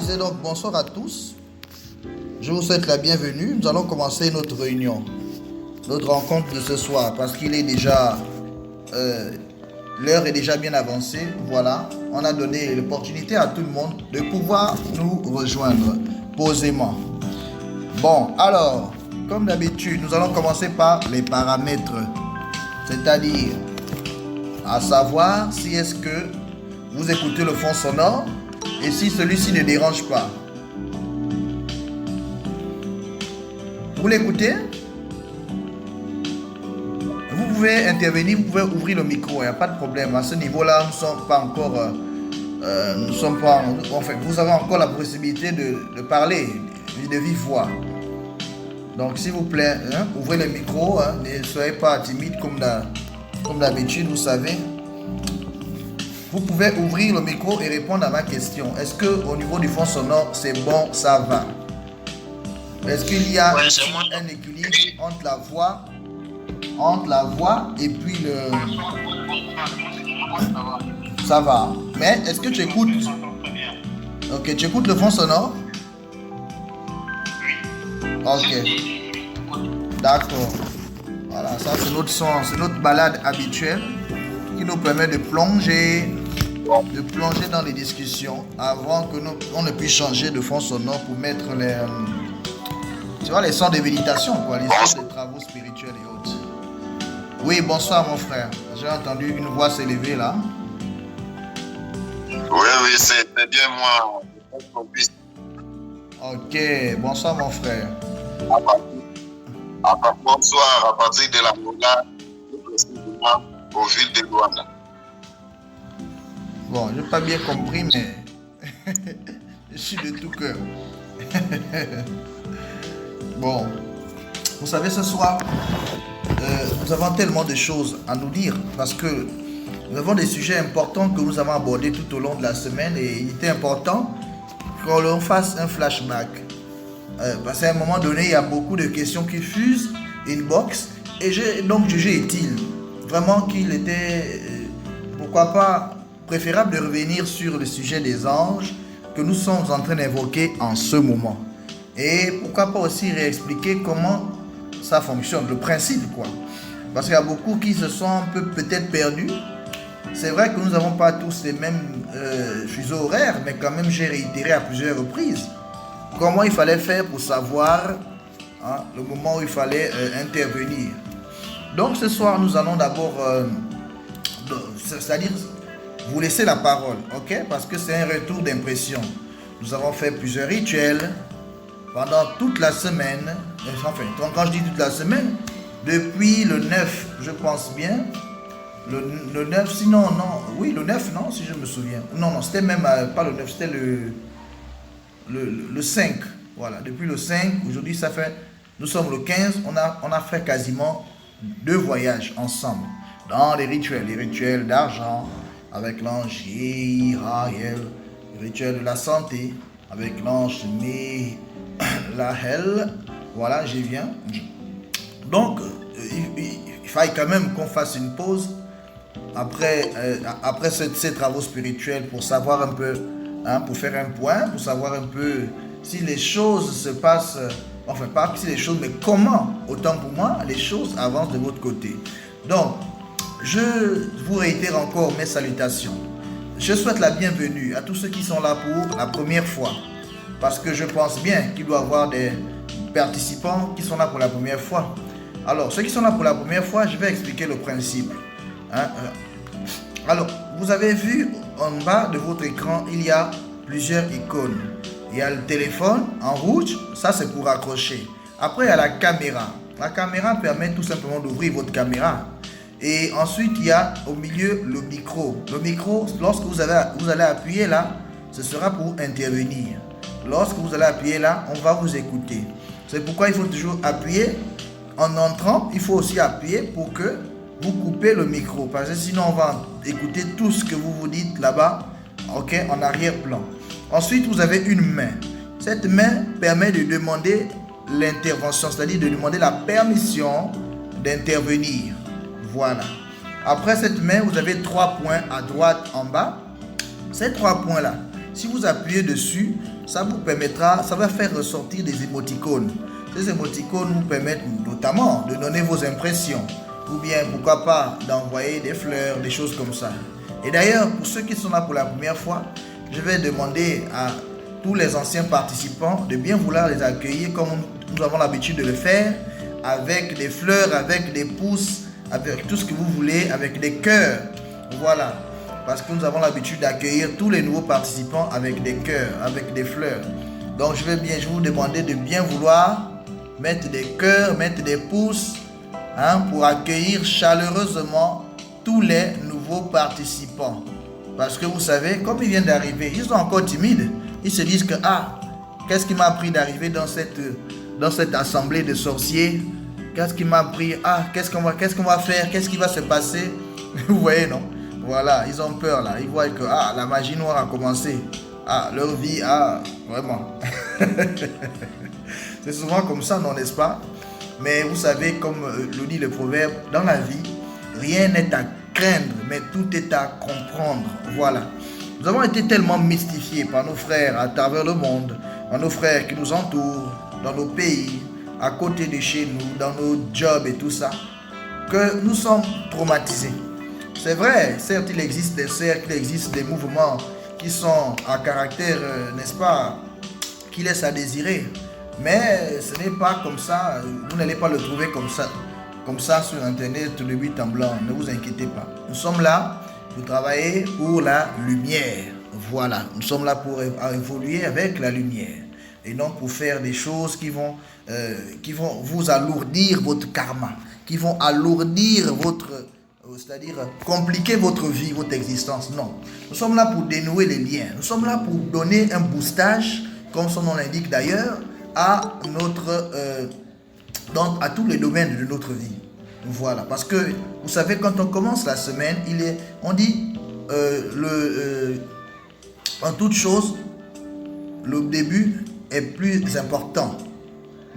disais donc bonsoir à tous. Je vous souhaite la bienvenue. Nous allons commencer notre réunion, notre rencontre de ce soir, parce qu'il est déjà, euh, l'heure est déjà bien avancée. Voilà, on a donné l'opportunité à tout le monde de pouvoir nous rejoindre posément. Bon, alors, comme d'habitude, nous allons commencer par les paramètres, c'est-à-dire à savoir si est-ce que vous écoutez le fond sonore et si celui-ci ne dérange pas. Vous l'écoutez? Vous pouvez intervenir, vous pouvez ouvrir le micro, il n'y a pas de problème. À ce niveau-là, nous ne sommes pas encore, nous sommes pas, enfin, vous avez encore la possibilité de parler de vive voix. Donc, s'il vous plaît, hein, ouvrez le micro, hein, ne soyez pas timide comme d'habitude, vous savez. Vous pouvez ouvrir le micro et répondre à ma question. Est-ce que au niveau du fond sonore, c'est bon, ça va? Est-ce qu'il y a un équilibre entre la voix et puis le... Ça va. Mais est-ce que tu écoutes? Ok, tu écoutes le fond sonore? Ok. D'accord. Voilà, ça c'est notre son, c'est notre balade habituelle qui nous permet de plonger dans les discussions avant que on ne puisse changer de fond sonore pour mettre les, tu vois, les sons de méditation, quoi, les sons de travaux spirituels et autres. Oui, bonsoir mon frère. J'ai entendu une voix s'élever là. Oui, c'est bien moi. Ok, bonsoir mon frère. Bonsoir, à partir de la Moula, au ville de Luanda. Bon, je n'ai pas bien compris, mais je suis de tout cœur. Bon, vous savez, ce soir, nous avons tellement de choses à nous dire parce que nous avons des sujets importants que nous avons abordés tout au long de la semaine et il était important qu'on fasse un flashback. Parce qu'à un moment donné, il y a beaucoup de questions qui fusent, inbox, et j'ai donc jugé utile, vraiment qu'il était, pourquoi pas, préférable de revenir sur le sujet des anges que nous sommes en train d'évoquer en ce moment. Et pourquoi pas aussi réexpliquer comment ça fonctionne, le principe quoi. Parce qu'il y a beaucoup qui se sont un peu peut-être perdus. C'est vrai que nous n'avons pas tous les mêmes fuseaux horaires, mais quand même j'ai réitéré à plusieurs reprises comment il fallait faire pour savoir hein, le moment où il fallait intervenir. Donc ce soir nous allons d'abord, c'est-à-dire vous laisser la parole, ok? Parce que c'est un retour d'impression. Nous avons fait plusieurs rituels pendant toute la semaine. Enfin, quand je dis toute la semaine, depuis le 9, je pense bien. Le 9, sinon, non. Oui, le 9, non, si je me souviens. Non, c'était même pas le 9, c'était le 5. Voilà, depuis le 5, aujourd'hui, ça fait. Nous sommes le 15, on a fait quasiment 2 voyages ensemble dans les rituels d'argent avec l'ange Iraël, le rituel de la santé avec l'ange Lahel. Voilà, j'y viens. Donc, il faille quand même qu'on fasse une pause après ces travaux spirituels pour savoir un peu, hein, pour faire un point, pour savoir un peu si les choses se passent, enfin pas si les choses, mais comment, autant pour moi, les choses avancent de votre côté. Donc, je vous réitère encore mes salutations. Je souhaite la bienvenue à tous ceux qui sont là pour la première fois. Parce que je pense bien qu'il doit y avoir des participants qui sont là pour la première fois. Alors, ceux qui sont là pour la première fois, je vais expliquer le principe. Hein? Alors, vous avez vu en bas de votre écran, il y a plusieurs icônes. Il y a le téléphone en rouge, ça c'est pour accrocher. Après, il y a la caméra. La caméra permet tout simplement d'ouvrir votre caméra. Et ensuite, il y a au milieu le micro. Le micro, lorsque vous allez appuyer là, ce sera pour intervenir. Lorsque vous allez appuyer là, on va vous écouter. C'est pourquoi il faut toujours appuyer. En entrant, il faut aussi appuyer pour que vous coupez le micro. Parce que sinon, on va écouter tout ce que vous vous dites là-bas, ok, en arrière-plan. Ensuite, vous avez une main. Cette main permet de demander l'intervention, c'est-à-dire de demander la permission d'intervenir. Voilà. Après cette main, vous avez 3 points à droite en bas. Ces 3 points-là, si vous appuyez dessus, ça vous permettra, ça va faire ressortir des émoticônes. Ces émoticônes vous permettent notamment de donner vos impressions, ou bien pourquoi pas d'envoyer des fleurs, des choses comme ça. Et d'ailleurs, pour ceux qui sont là pour la première fois, je vais demander à tous les anciens participants de bien vouloir les accueillir comme nous avons l'habitude de le faire, avec des fleurs, avec des pouces, avec tout ce que vous voulez, avec des cœurs. Voilà, parce que nous avons l'habitude d'accueillir tous les nouveaux participants avec des cœurs, avec des fleurs. Donc je vais vous demander de bien vouloir mettre des cœurs, mettre des pouces, pour accueillir chaleureusement tous les nouveaux participants. Parce que vous savez, comme ils viennent d'arriver, ils sont encore timides. Ils se disent que, qu'est-ce qui m'a appris d'arriver dans cette assemblée de sorciers? Qu'est-ce qui m'a appris? Qu'est-ce qu'on va faire? Qu'est-ce qui va se passer? Vous voyez, non? Voilà, ils ont peur là. Ils voient que, la magie noire a commencé. Leur vie, vraiment. C'est souvent comme ça, non, n'est-ce pas? Mais vous savez, comme le dit le proverbe, dans la vie, rien n'est à craindre, mais tout est à comprendre. Voilà. Nous avons été tellement mystifiés par nos frères à travers le monde, par nos frères qui nous entourent, dans nos pays, à côté de chez nous, dans nos jobs et tout ça, que nous sommes traumatisés. C'est vrai, certes, il existe des cercles, il existe des mouvements qui sont à caractère, n'est-ce pas, qui laissent à désirer. Mais ce n'est pas comme ça, vous n'allez pas le trouver comme ça sur Internet, de but en blanc, ne vous inquiétez pas. Nous sommes là pour travailler pour la lumière. Voilà, nous sommes là pour évoluer avec la lumière. Et non pour faire des choses qui vont vous alourdir votre karma, qui vont alourdir c'est-à-dire compliquer votre vie, votre existence. Non, nous sommes là pour dénouer les liens. Nous sommes là pour donner un boostage, comme son nom l'indique d'ailleurs, à tous les domaines de notre vie. Voilà, parce que vous savez, quand on commence la semaine, on dit en toute chose, le début est plus important.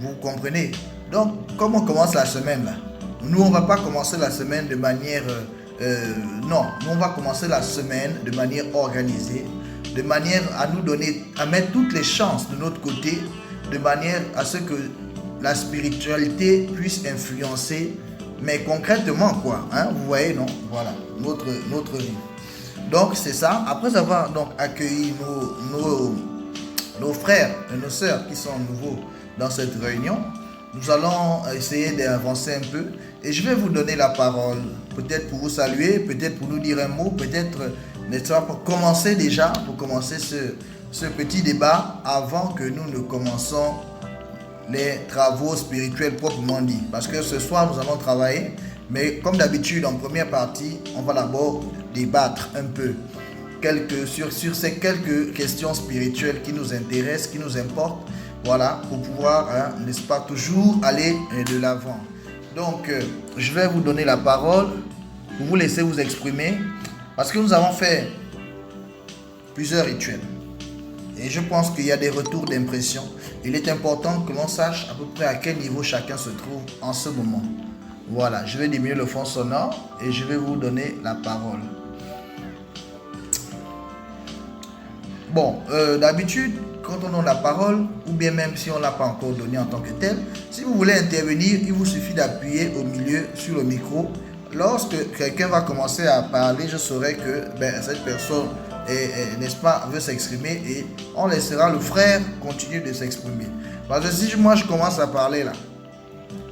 Vous comprenez? Donc, comme on commence la semaine là, nous on va pas commencer la semaine de manière non, nous on va commencer la semaine de manière organisée, de manière à mettre toutes les chances de notre côté, de manière à ce que la spiritualité puisse influencer, mais concrètement quoi, vous voyez, non? Voilà, notre vie. Donc c'est ça, après avoir donc accueilli nos frères et nos sœurs qui sont nouveaux dans cette réunion, nous allons essayer d'avancer un peu et je vais vous donner la parole, peut-être pour vous saluer, peut-être pour nous dire un mot, peut-être, n'est-ce pas, pour commencer ce petit débat avant que nous ne commençons les travaux spirituels proprement dit. Parce que ce soir, nous allons travailler, mais comme d'habitude, en première partie, on va d'abord débattre un peu sur ces quelques questions spirituelles qui nous intéressent, qui nous importent, voilà, pour pouvoir, n'est-ce pas, toujours aller de l'avant. Donc, je vais vous donner la parole pour vous laisser vous exprimer, parce que nous avons fait plusieurs rituels. Et je pense qu'il y a des retours d'impression. Il est important que l'on sache à peu près à quel niveau chacun se trouve en ce moment. Voilà, je vais diminuer le fond sonore et je vais vous donner la parole. Bon, d'habitude, quand on donne la parole, ou bien même si on ne l'a pas encore donné en tant que tel, si vous voulez intervenir, il vous suffit d'appuyer au milieu sur le micro. Lorsque quelqu'un va commencer à parler, je saurai que cette personne n'est-ce pas, veut s'exprimer et on laissera le frère continuer de s'exprimer. Parce que si moi je commence à parler là,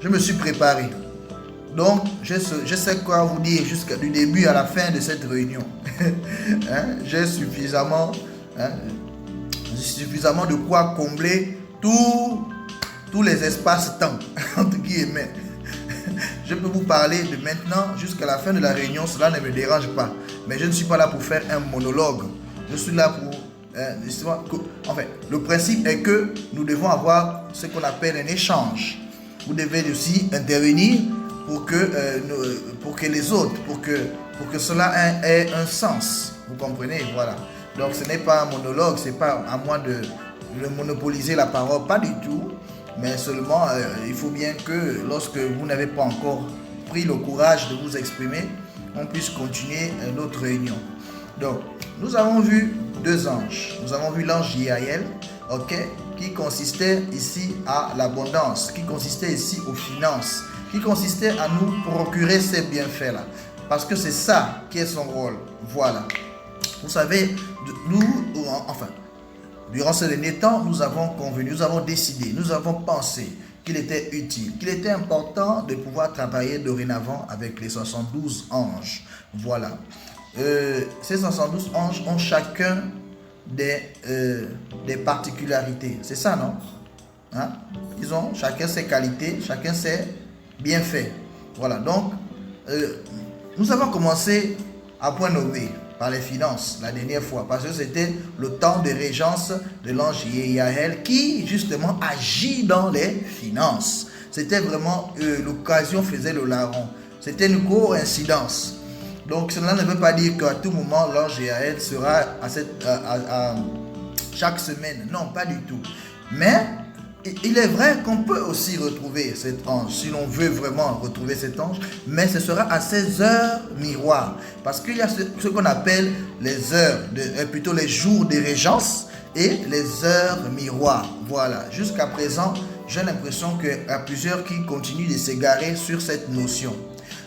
je me suis préparé. Donc je sais quoi vous dire jusqu'à du début à la fin de cette réunion. J'ai suffisamment de quoi combler tous les espaces-temps, entre guillemets. Je peux vous parler de maintenant jusqu'à la fin de la réunion, cela ne me dérange pas. Mais je ne suis pas là pour faire un monologue. Je suis là pour... enfin, le principe est que nous devons avoir ce qu'on appelle un échange. Vous devez aussi intervenir pour que les autres, pour que cela ait un sens. Vous comprenez? Voilà. Donc ce n'est pas un monologue, ce n'est pas à moi de monopoliser la parole, pas du tout. Mais seulement, il faut bien que lorsque vous n'avez pas encore pris le courage de vous exprimer, on puisse continuer notre réunion. Donc, nous avons vu deux anges. Nous avons vu l'ange Yael, ok, qui consistait ici à l'abondance, qui consistait ici aux finances, qui consistait à nous procurer ces bienfaits-là. Parce que c'est ça qui est son rôle. Voilà. Vous savez, nous, enfin, durant ces derniers temps, nous avons convenu, nous avons décidé, nous avons pensé qu'il était utile, qu'il était important de pouvoir travailler dorénavant avec les 72 anges. Voilà. Ces 72 anges ont chacun des particularités. C'est ça, non? Hein? Ils ont chacun ses qualités, chacun ses bienfaits. Voilà. Donc, nous avons commencé à point nommé par les finances la dernière fois, parce que c'était le temps de régence de l'ange Yaël qui justement agit dans les finances. C'était vraiment l'occasion faisait le larron. C'était une coïncidence. Donc cela ne veut pas dire qu'à tout moment l'ange Yaël sera à chaque semaine. Non, pas du tout. Mais il est vrai qu'on peut aussi retrouver cet ange, si l'on veut vraiment retrouver cet ange, mais ce sera à ces heures miroirs. Parce qu'il y a ce qu'on appelle les heures, plutôt les jours de régence et les heures miroirs. Voilà, jusqu'à présent, j'ai l'impression qu'il y a plusieurs qui continuent de s'égarer sur cette notion.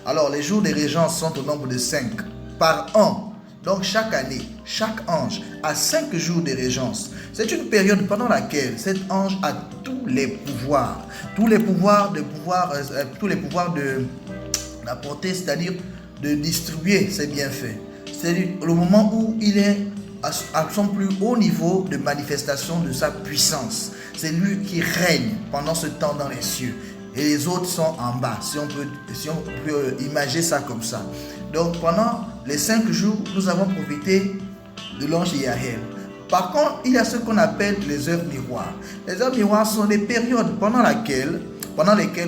Alors, les jours de régence sont au nombre de 5 par an. Donc chaque année, chaque ange a 5 jours de régence. C'est une période pendant laquelle cet ange a tous les pouvoirs d'apporter, c'est-à-dire de distribuer ses bienfaits. C'est le moment où il est à son plus haut niveau de manifestation de sa puissance. C'est lui qui règne pendant ce temps dans les cieux. Et les autres sont en bas, si on peut imaginer ça comme ça. Donc pendant les 5 jours, nous avons profité de l'ange Yaël. Par contre, il y a ce qu'on appelle les heures miroirs. Les heures miroirs sont des périodes pendant lesquelles,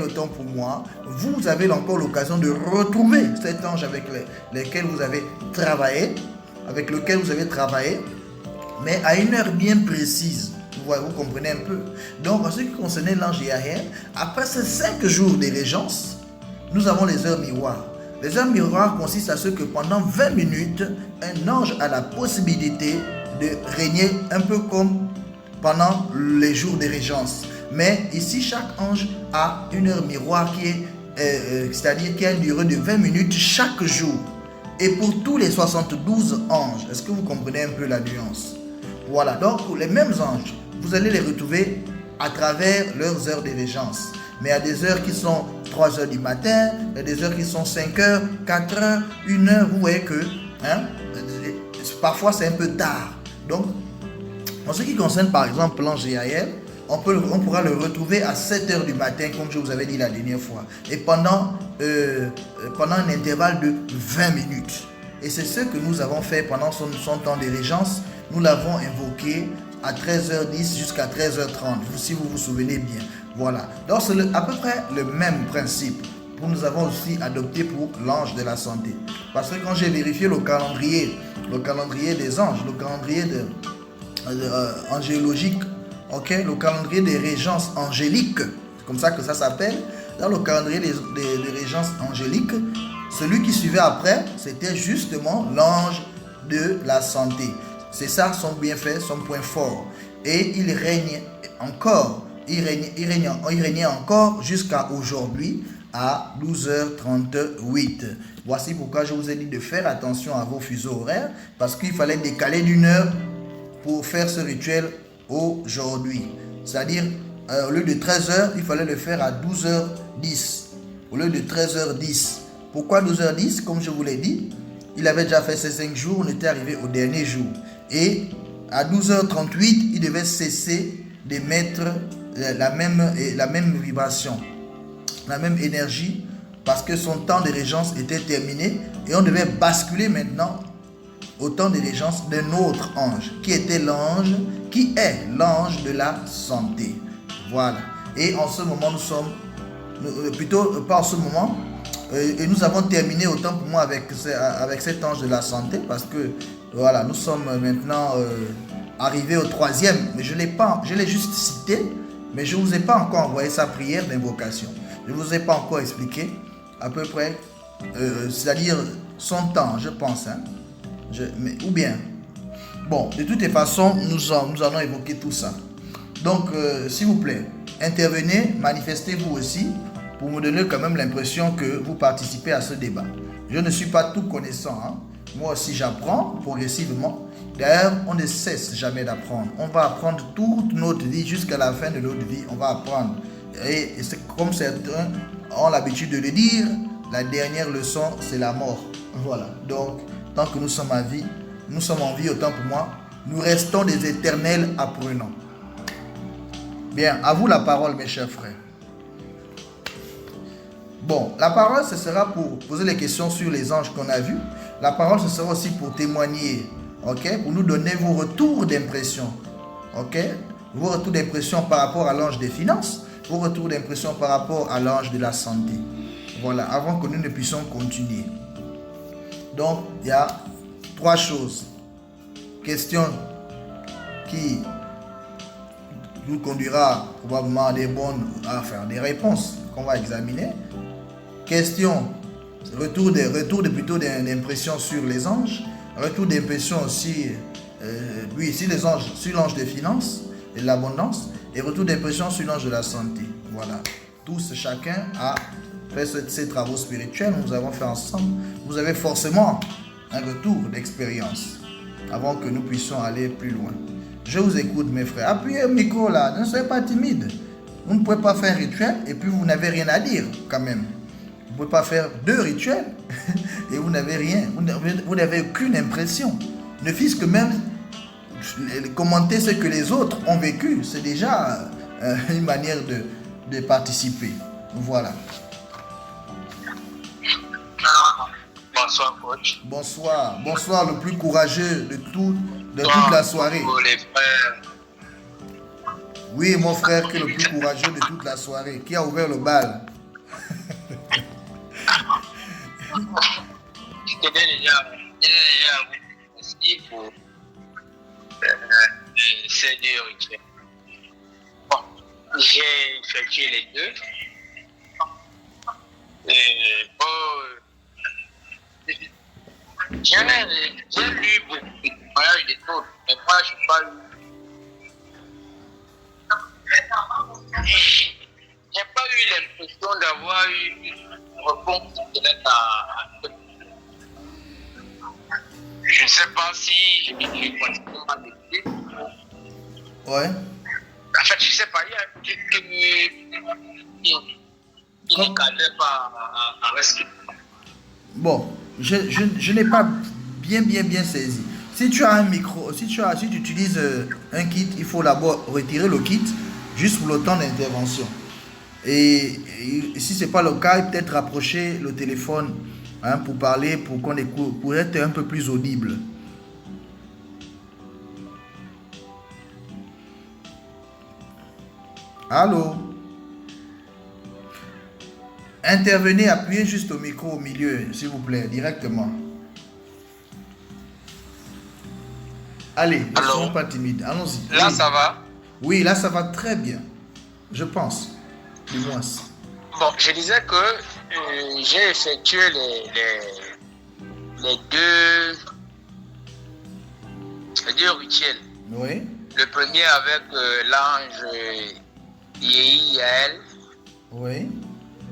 autant pour moi, vous avez encore l'occasion de retrouver cet ange avec lequel vous avez travaillé, mais à une heure bien précise. Vous comprenez un peu. Donc, en ce qui concernait l'ange Yaël, après ces 5 jours de régence, nous avons les heures miroirs. Les heures miroirs consistent à ce que pendant 20 minutes, un ange a la possibilité de régner un peu comme pendant les jours de régence. Mais ici, chaque ange a une heure miroir c'est-à-dire qui a une durée de 20 minutes chaque jour. Et pour tous les 72 anges, est-ce que vous comprenez un peu la nuance? Voilà, donc pour les mêmes anges, vous allez les retrouver à travers leurs heures de régence. Mais à des heures qui sont 3 heures du matin, à des heures qui sont 5 heures, 4 heures, 1 heure, vous voyez que parfois c'est un peu tard. Donc, en ce qui concerne par exemple l'ange Yaël, on pourra le retrouver à 7 heures du matin, comme je vous avais dit la dernière fois, et pendant un intervalle de 20 minutes. Et c'est ce que nous avons fait pendant son temps de régence. Nous l'avons invoqué à 13h10 jusqu'à 13h30, si vous vous souvenez bien. Voilà. Donc c'est à peu près le même principe que nous avons aussi adopté pour l'ange de la santé. Parce que quand j'ai vérifié le calendrier des anges, le calendrier angéologique, ok, le calendrier des régences angéliques, c'est comme ça que ça s'appelle. Dans le calendrier des régences angéliques, celui qui suivait après, c'était justement l'ange de la santé. C'est ça son bienfait, son point fort. Et il règne encore, il régnait encore jusqu'à aujourd'hui à 12h38. Voici pourquoi je vous ai dit de faire attention à vos fuseaux horaires, parce qu'il fallait décaler d'1 heure pour faire ce rituel aujourd'hui. C'est-à-dire, au lieu de 13h, il fallait le faire à 12h10. Au lieu de 13h10. Pourquoi 12h10? Comme je vous l'ai dit, il avait déjà fait ses 5 jours, on était arrivé au dernier jour. Et à 12h38, il devait cesser d'émettre la même vibration, la même énergie, parce que son temps de régence était terminé et on devait basculer maintenant au temps de régence d'un autre ange, qui est l'ange de la santé. Voilà. Et en ce moment, et nous avons terminé autant pour moi avec cet ange de la santé, parce que voilà, nous sommes maintenant arrivés au 3e, mais je l'ai juste cité, mais je ne vous ai pas encore envoyé sa prière d'invocation. Je ne vous ai pas encore expliqué à peu près, c'est-à-dire son temps, je pense. Ou bien, bon, de toutes les façons, nous allons évoquer tout ça. Donc, s'il vous plaît, intervenez, manifestez-vous aussi pour me donner quand même l'impression que vous participez à ce débat. Je ne suis pas tout connaissant, hein. Moi aussi j'apprends progressivement. D'ailleurs, on ne cesse jamais d'apprendre. On va apprendre toute notre vie, jusqu'à la fin de notre vie, on va apprendre. Et c'est comme certains ont l'habitude de le dire, la dernière leçon, c'est la mort. Voilà. Donc, tant que nous sommes en vie, autant pour moi, nous restons des éternels apprenants. Bien, à vous la parole, mes chers frères. Bon, la parole, ce sera pour poser les questions sur les anges qu'on a vus. La parole, ce sera aussi pour témoigner, ok? Pour nous donner vos retours d'impression, ok? Vos retours d'impression par rapport à l'ange des finances, vos retours d'impression par rapport à l'ange de la santé. Voilà, avant que nous ne puissions continuer. Donc, il y a 3 choses. Question qui nous conduira probablement à des réponses qu'on va examiner. Question, retour plutôt d'impression sur les anges, retour d'impression aussi, sur l'ange des finances et de l'abondance, et retour d'impression sur l'ange de la santé. Voilà, tous, chacun a fait ces travaux spirituels, nous avons fait ensemble. Vous avez forcément un retour d'expérience avant que nous puissions aller plus loin. Je vous écoute, mes frères. Appuyez le micro là, ne soyez pas timide. Vous ne pouvez pas faire un rituel et puis vous n'avez rien à dire quand même. Vous ne pouvez pas faire 2 rituels et vous n'avez rien, vous n'avez aucune impression. Ne fût-ce que même commenter ce que les autres ont vécu, c'est déjà une manière de participer. Voilà. Bonsoir, coach. Bonsoir le plus courageux de toute la soirée. Les frères. Oui, mon frère qui est le plus courageux de toute la soirée, qui a ouvert le bal. J'étais déjà aussi pour ces 2 rituels. Bon, j'ai effectué les 2. J'ai lu beaucoup de témoignages des autres, mais moi je n'ai pas eu. J'ai pas eu l'impression d'avoir eu une réponse à. Je ne sais pas si je continue à l'écouter. Ouais. En fait, je ne sais pas, il y a un truc qui ne calait pas à rester. Bon, je n'ai pas bien saisi. Si tu as un micro, si tu utilises un kit, il faut d'abord retirer le kit juste pour le temps d'intervention. Et si ce n'est pas le cas, peut-être rapprocher le téléphone pour parler, pour qu'on écoute, pour être un peu plus audible. Allô? Intervenez, appuyez juste au micro au milieu, s'il vous plaît, directement. Allez, ne soyons pas timides, allons-y. Là, oui. Ça va? Oui, là, ça va très bien. Je pense, du moins. Bon, je disais que j'ai effectué les deux rituels. Oui. Le premier avec l'ange Yael. Oui.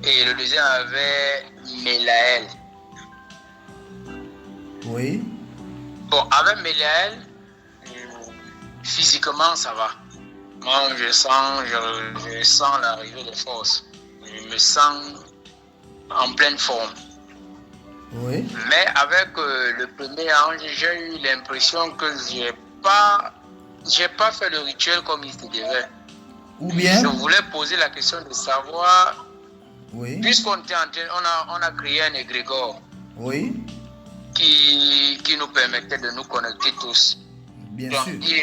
Et le deuxième avec Mélaël. Oui. Bon, avec Mélaël, physiquement, ça va. Moi, je sens l'arrivée des forces. Je me sens en pleine forme. Oui. Mais avec le premier ange, j'ai eu l'impression que j'ai pas fait le rituel comme il se devait. Ou bien? Je voulais poser la question de savoir, oui. Puisqu'on était on a créé un égrégore. Oui. Qui nous permettait de nous connecter tous. Bien donc, sûr. Il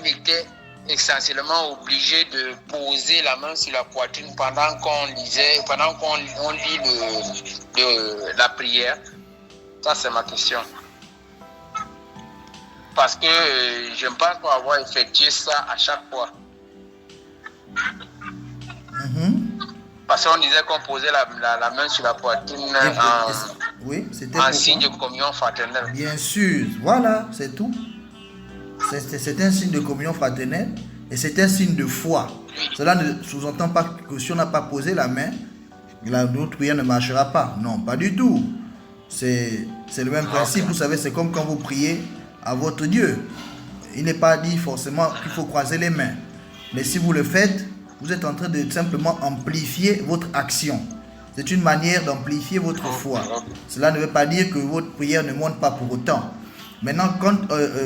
était essentiellement obligé de poser la main sur la poitrine pendant qu'on lit la prière. Ça, c'est ma question. Parce que je ne pense pas avoir effectué ça à chaque fois. Parce qu'on disait qu'on posait la main sur la poitrine en signe de communion fraternelle. Bien sûr, voilà, c'est tout. C'est un signe de communion fraternelle. Et c'est un signe de foi. Cela ne sous-entend pas que si on n'a pas posé la main, notre prière ne marchera pas. Non, pas du tout. C'est le même principe. Vous savez, c'est comme quand vous priez à votre Dieu. Il n'est pas dit forcément qu'il faut croiser les mains. Mais si vous le faites, vous êtes en train de simplement amplifier votre action. C'est une manière d'amplifier votre foi. Cela ne veut pas dire que votre prière ne monte pas pour autant. Maintenant, quand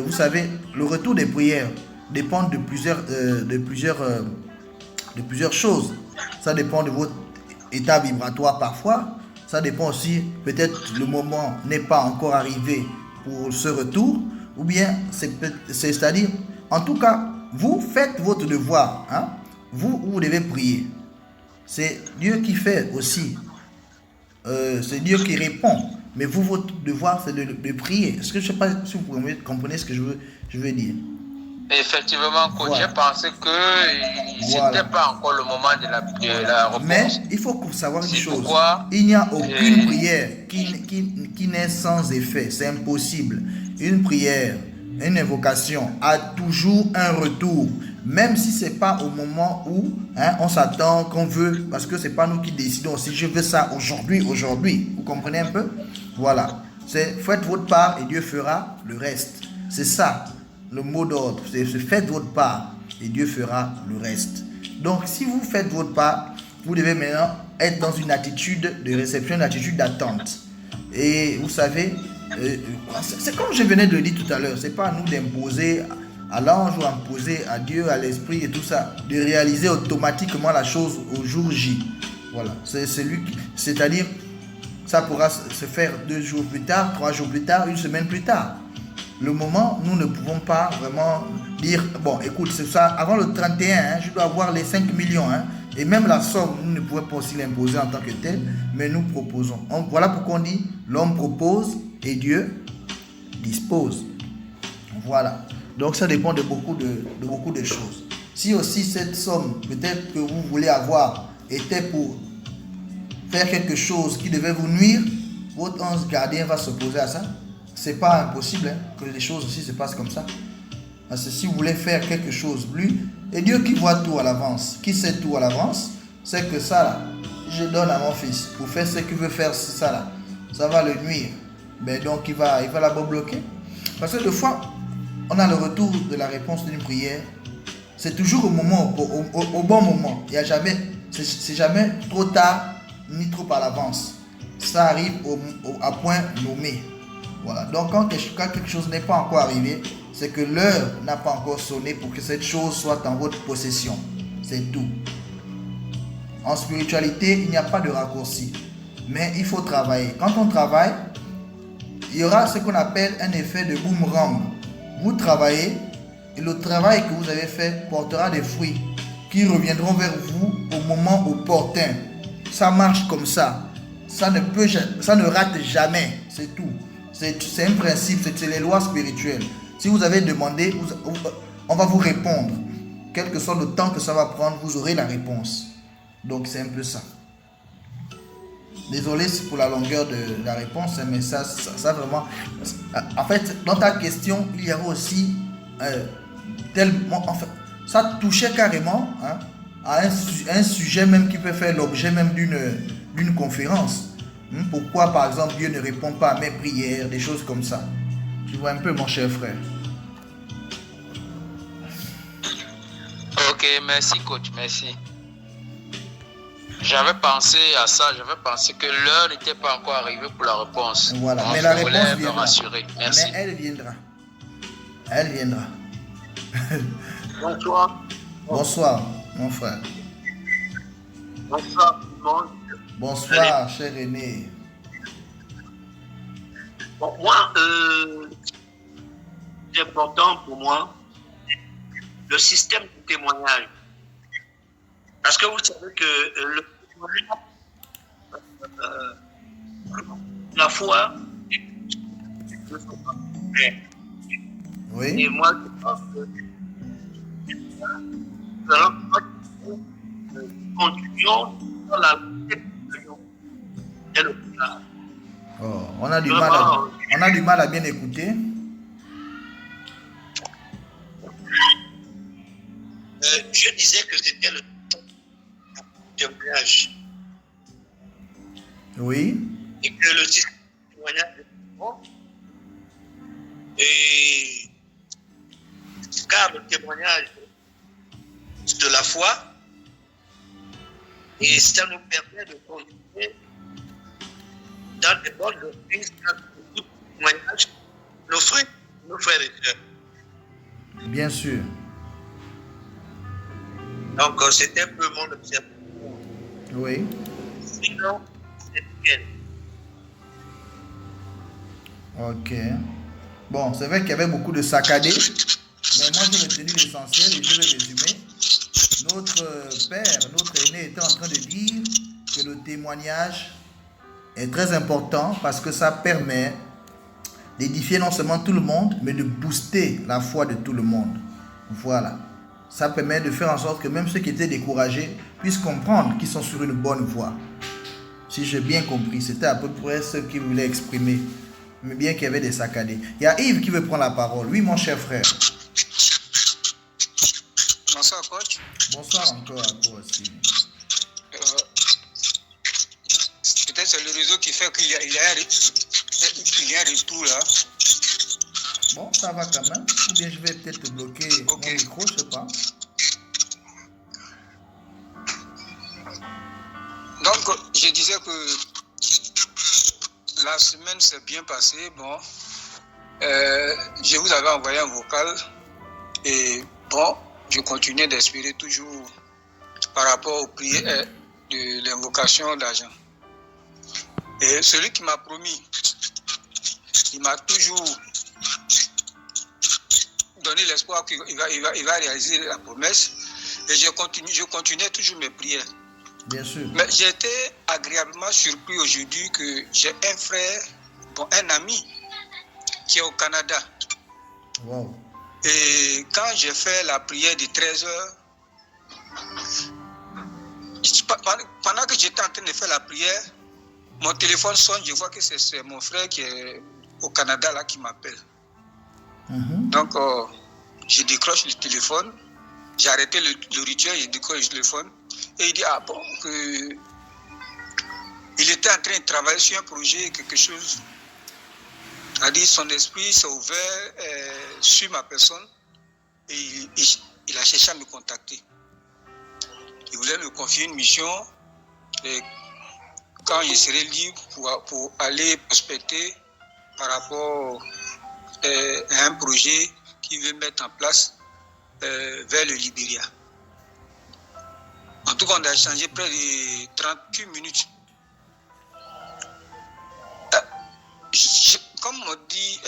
vous savez, le retour des prières dépend de plusieurs choses. Ça dépend de votre état vibratoire parfois. Ça dépend aussi, peut-être le moment n'est pas encore arrivé pour ce retour. Ou bien, c'est-à-dire, en tout cas, vous faites votre devoir. Hein? Vous devez prier. C'est Dieu qui fait aussi. C'est Dieu qui répond. Mais vous, votre devoir, c'est de prier. Est-ce que je ne sais pas si vous comprenez ce que je veux dire? Effectivement, coach, voilà. J'ai pensé que ce n'était pas encore le moment de la réponse. Mais il faut savoir une chose. Il n'y a aucune prière qui n'est sans effet. C'est impossible. Une prière, une invocation a toujours un retour. Même si ce n'est pas au moment où on s'attend, qu'on veut, parce que ce n'est pas nous qui décidons. Si je veux ça aujourd'hui. Vous comprenez un peu? Voilà. Faites votre part et Dieu fera le reste. C'est ça. Le mot d'ordre, c'est faites votre part et Dieu fera le reste. Donc, si vous faites votre part, vous devez maintenant être dans une attitude de réception, une attitude d'attente. Et vous savez, c'est comme je venais de le dire tout à l'heure, c'est pas à nous d'imposer à l'ange ou imposer à Dieu, à l'esprit et tout ça, de réaliser automatiquement la chose au jour J. Voilà, c'est-à-dire, ça pourra se faire 2 jours plus tard, 3 jours plus tard, 1 semaine plus tard. Le moment, nous ne pouvons pas vraiment dire, bon, écoute, c'est ça, avant le 31, je dois avoir les 5 millions. Et même la somme, nous ne pouvons pas aussi l'imposer en tant que tel, mais nous proposons. Voilà pourquoi on dit, l'homme propose et Dieu dispose. Voilà. Donc ça dépend de beaucoup de choses. Si aussi cette somme, peut-être que vous voulez avoir, était pour faire quelque chose qui devait vous nuire, votre ange gardien va s'opposer à ça. C'est pas impossible que les choses aussi se passent comme ça. Parce que si vous voulez faire quelque chose, lui, et Dieu qui voit tout à l'avance, qui sait tout à l'avance, c'est que ça là, je donne à mon fils pour faire ce qu'il veut faire, ça là, ça va le nuire. Mais donc il va d'abord bloquer. Parce que des fois, on a le retour de la réponse d'une prière. C'est toujours au bon moment. Il y a jamais, c'est jamais trop tard ni trop à l'avance. Ça arrive à point nommé. Voilà. Donc quand quelque chose n'est pas encore arrivé, c'est que l'heure n'a pas encore sonné pour que cette chose soit en votre possession. C'est tout. En spiritualité, il n'y a pas de raccourci. Mais il faut travailler. Quand on travaille, il y aura ce qu'on appelle un effet de boomerang. Vous travaillez et le travail que vous avez fait portera des fruits qui reviendront vers vous au moment opportun. Ça marche comme ça. Ça ne rate jamais. C'est tout. C'est un principe, c'est les lois spirituelles. Si vous avez demandé, on va vous répondre. Quel que soit le temps que ça va prendre, vous aurez la réponse. Donc c'est un peu ça. Désolé pour la longueur de la réponse, mais ça vraiment... En fait, dans ta question, il y aura aussi tellement... En fait, ça touchait carrément à un sujet même qui peut faire l'objet même d'une conférence. Pourquoi, par exemple, Dieu ne répond pas à mes prières, des choses comme ça. Tu vois un peu, mon cher frère. Ok, merci coach, merci. J'avais pensé à ça, j'avais pensé que l'heure n'était pas encore arrivée pour la réponse. Voilà, mais la réponse viendra. Merci. Mais elle viendra. Elle viendra. Bonsoir. Bonsoir, mon frère. Bonsoir tout le monde. Bonsoir, cher aîné. Bon, moi, c'est important pour moi le système de témoignage. Parce que vous savez que le témoignage, la foi, oui. Et moi, je pense que nous continuons dans la Oh, on a du mal à bien écouter. Je disais que c'était le témoignage. Oui. Et que le témoignage est bon. Et car le témoignage de la foi, et ça nous permet de continuer dans des bonnes doctrines, dans beaucoup de témoignages, nos frères et sœurs. Bien sûr. Donc, c'était un peu mon observation. Oui. Sinon, c'est nickel. Ok. Bon, c'est vrai qu'il y avait beaucoup de saccadés, mais moi j'ai retenu l'essentiel et je vais résumer. Notre père, notre aîné était en train de dire que le témoignage est très important parce que ça permet d'édifier non seulement tout le monde, mais de booster la foi de tout le monde. Voilà. Ça permet de faire en sorte que même ceux qui étaient découragés puissent comprendre qu'ils sont sur une bonne voie. Si j'ai bien compris, c'était à peu près ce qu'il voulait exprimer. Mais bien qu'il y avait des saccadés. Il y a Yves qui veut prendre la parole. Oui, mon cher frère. Bonsoir, coach. Bonsoir encore à toi aussi. Peut-être c'est le réseau qui fait qu'il y a un retour là. Bon, ça va quand même. Ou bien je vais peut-être bloquer mon micro, je sais pas. Donc, je disais que la semaine s'est bien passée. Bon, je vous avais envoyé un vocal et bon, je continuais d'espérer toujours par rapport aux prières de l'invocation d'argent. Et celui qui m'a promis, il m'a toujours donné l'espoir qu'il va réaliser la promesse. Et je continuais toujours mes prières. Bien sûr. Mais j'ai été agréablement surpris aujourd'hui que j'ai un frère, bon, un ami qui est au Canada. Wow. Et quand j'ai fait la prière de 13 heures, pendant que j'étais en train de faire la prière, mon téléphone sonne, je vois que c'est mon frère qui est au Canada là qui m'appelle. Donc, je décroche le téléphone, j'ai arrêté le rituel, je décroche le téléphone. Et il dit, ah bon, il était en train de travailler sur un projet, quelque chose. Il a dit, son esprit s'est ouvert sur ma personne et il a cherché à me contacter. Il voulait me confier une mission et quand je serai libre pour aller prospecter par rapport à un projet qu'il veut mettre en place vers le Libéria. En tout cas, on a échangé près de 38 minutes. Comme on dit,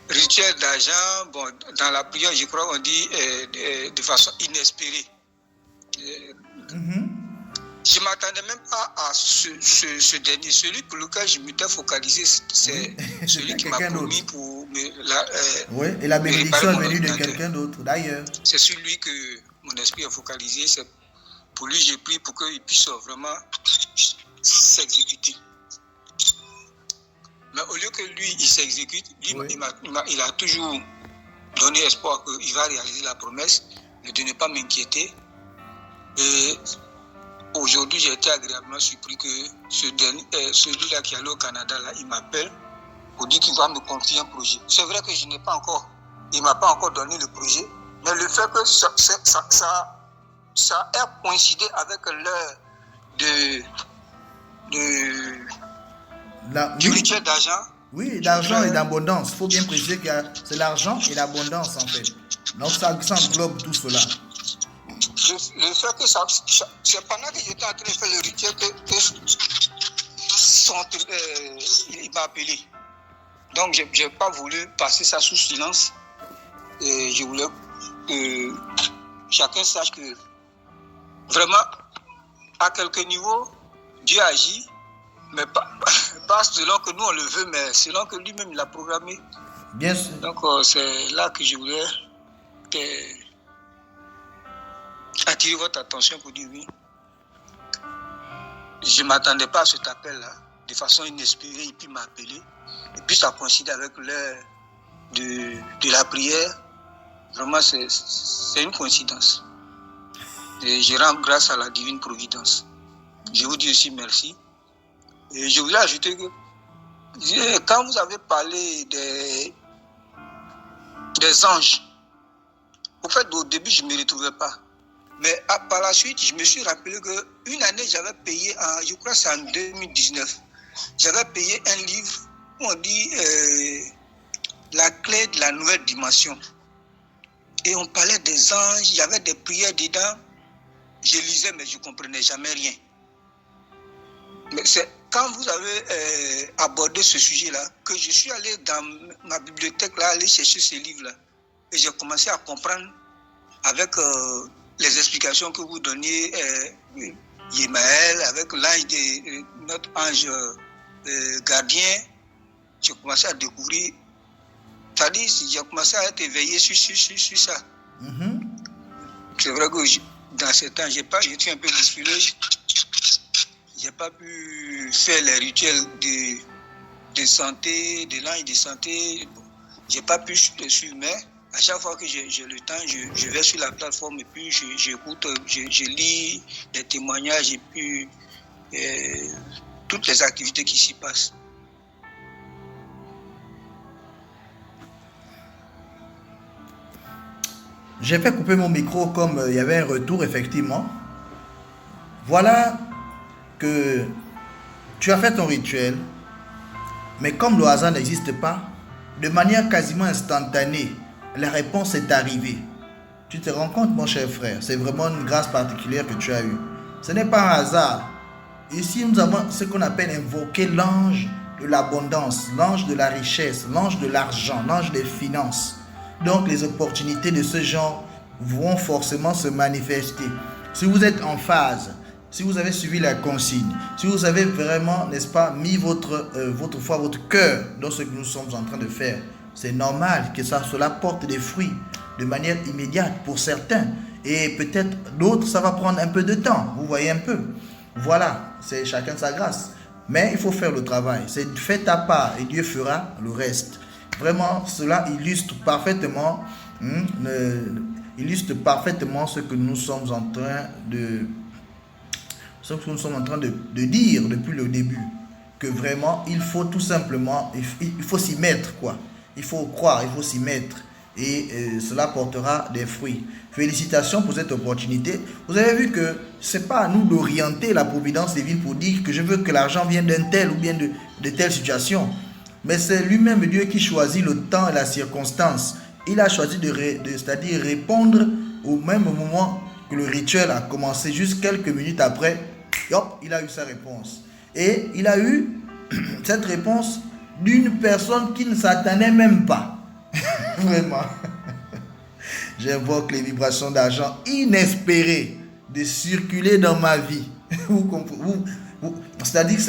rituel d'argent, bon, dans la prière, je crois qu'on dit de façon inespérée. Je ne m'attendais même pas à ce dernier. Celui pour lequel je m'étais focalisé, c'est celui qui m'a promis pour me... oui, et la bénédiction est venue de quelqu'un d'autre, d'ailleurs. C'est celui que mon esprit est focalisé. C'est pour lui, j'ai pris pour qu'il puisse vraiment s'exécuter. Mais au lieu que lui, il s'exécute, lui, oui. il a toujours donné espoir qu'il va réaliser la promesse, mais de ne pas m'inquiéter. Et aujourd'hui, j'ai été agréablement surpris que celui-là qui est allé au Canada, là, il m'appelle pour dire qu'il va me confier un projet. C'est vrai que il ne m'a pas encore donné le projet, mais le fait que ça a coïncidé avec l'heure du rituel d'argent. Oui, d'argent et d'abondance. Il faut bien préciser que c'est l'argent et l'abondance en fait. Donc ça englobe tout cela. Le fait que c'est pendant que j'étais en train de faire le rituel il m'a appelé. Donc je n'ai pas voulu passer ça sous silence. Et je voulais que chacun sache que vraiment, à quelque niveau, Dieu agit, mais pas selon que nous on le veut, mais selon que lui-même l'a programmé. Bien sûr. Donc c'est là que je voulais attirer votre attention pour dire oui. Je ne m'attendais pas à cet appel-là, de façon inespérée, et puis il m'a appelé. Et puis ça coïncide avec l'heure de la prière. Vraiment, c'est une coïncidence. Et je rends grâce à la divine providence. Je vous dis aussi merci. Et je voulais ajouter que quand vous avez parlé des anges, au fait, au début, je ne me retrouvais pas. Mais par la suite, je me suis rappelé qu'une année, j'avais payé, je crois que c'est en 2019, j'avais payé un livre où on dit la clé de la nouvelle dimension. Et on parlait des anges, il y avait des prières dedans. Je lisais, mais je ne comprenais jamais rien. Mais c'est quand vous avez abordé ce sujet-là que je suis allé dans ma bibliothèque, là, aller chercher ces livres-là. Et j'ai commencé à comprendre avec les explications que vous donniez, Yemaël, avec l'ange notre ange gardien. J'ai commencé à découvrir. C'est-à-dire, j'ai commencé à être éveillé sur ça. Mm-hmm. C'est vrai que dans ce temps, j'étais un peu bousculé. Je n'ai pas pu faire les rituels de santé, de l'ange de santé. Bon, je n'ai pas pu le suivre, mais à chaque fois que j'ai le temps, je vais sur la plateforme et puis j'écoute, je lis les témoignages et puis toutes les activités qui s'y passent. J'ai fait couper mon micro comme il y avait un retour, effectivement. Voilà que tu as fait ton rituel, mais comme le hasard n'existe pas, de manière quasiment instantanée, la réponse est arrivée. Tu te rends compte, mon cher frère, c'est vraiment une grâce particulière que tu as eue. Ce n'est pas un hasard. Ici, nous avons ce qu'on appelle invoquer l'ange de l'abondance, l'ange de la richesse, l'ange de l'argent, l'ange des finances. Donc, les opportunités de ce genre vont forcément se manifester. Si vous êtes en phase, si vous avez suivi la consigne, si vous avez vraiment, n'est-ce pas, mis votre foi, votre cœur dans ce que nous sommes en train de faire, c'est normal que cela porte des fruits de manière immédiate pour certains. Et peut-être d'autres, ça va prendre un peu de temps. Vous voyez un peu. Voilà, c'est chacun sa grâce. Mais il faut faire le travail. C'est fait ta part et Dieu fera le reste. Vraiment, cela illustre parfaitement, ce que nous sommes en train de dire depuis le début. Que vraiment, il faut tout simplement, il faut s'y mettre, quoi. Il faut croire, il faut s'y mettre. Et cela portera des fruits. Félicitations pour cette opportunité. Vous avez vu que ce n'est pas à nous d'orienter la providence divine pour dire que je veux que l'argent vienne d'un tel ou bien de telle situation. Mais c'est lui-même Dieu qui choisit le temps et la circonstance. Il a choisi c'est-à-dire répondre au même moment que le rituel a commencé, juste quelques minutes après, hop, il a eu sa réponse. Et il a eu cette réponse d'une personne qui ne s'attendait même pas. Vraiment. J'invoque les vibrations d'argent inespérées de circuler dans ma vie. C'est-à-dire que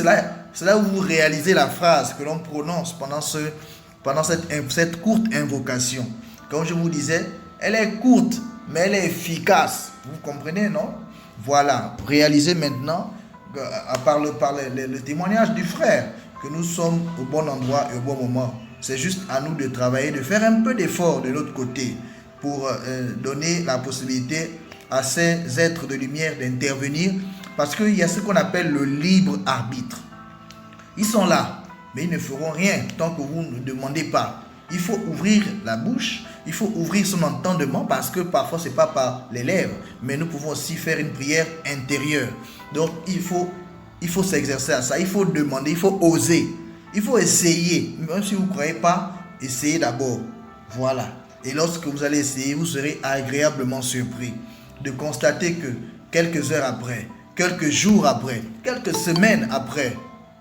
c'est là où vous réalisez la phrase que l'on prononce pendant cette courte invocation. Comme je vous disais, elle est courte, mais elle est efficace. Vous comprenez, non? Voilà. Réalisez maintenant, par le témoignage du frère, que nous sommes au bon endroit et au bon moment. C'est juste à nous de travailler, de faire un peu d'effort de l'autre côté pour donner la possibilité à ces êtres de lumière d'intervenir, parce qu'il y a ce qu'on appelle le libre arbitre. Ils sont là, mais ils ne feront rien tant que vous ne demandez pas. Il faut ouvrir la bouche, il faut ouvrir son entendement, parce que parfois ce n'est pas par les lèvres, mais nous pouvons aussi faire une prière intérieure. Donc il faut s'exercer à ça, il faut demander, il faut oser, il faut essayer. Même si vous ne croyez pas, essayez d'abord. Voilà. Et lorsque vous allez essayer, vous serez agréablement surpris de constater que quelques heures après, quelques jours après, quelques semaines après,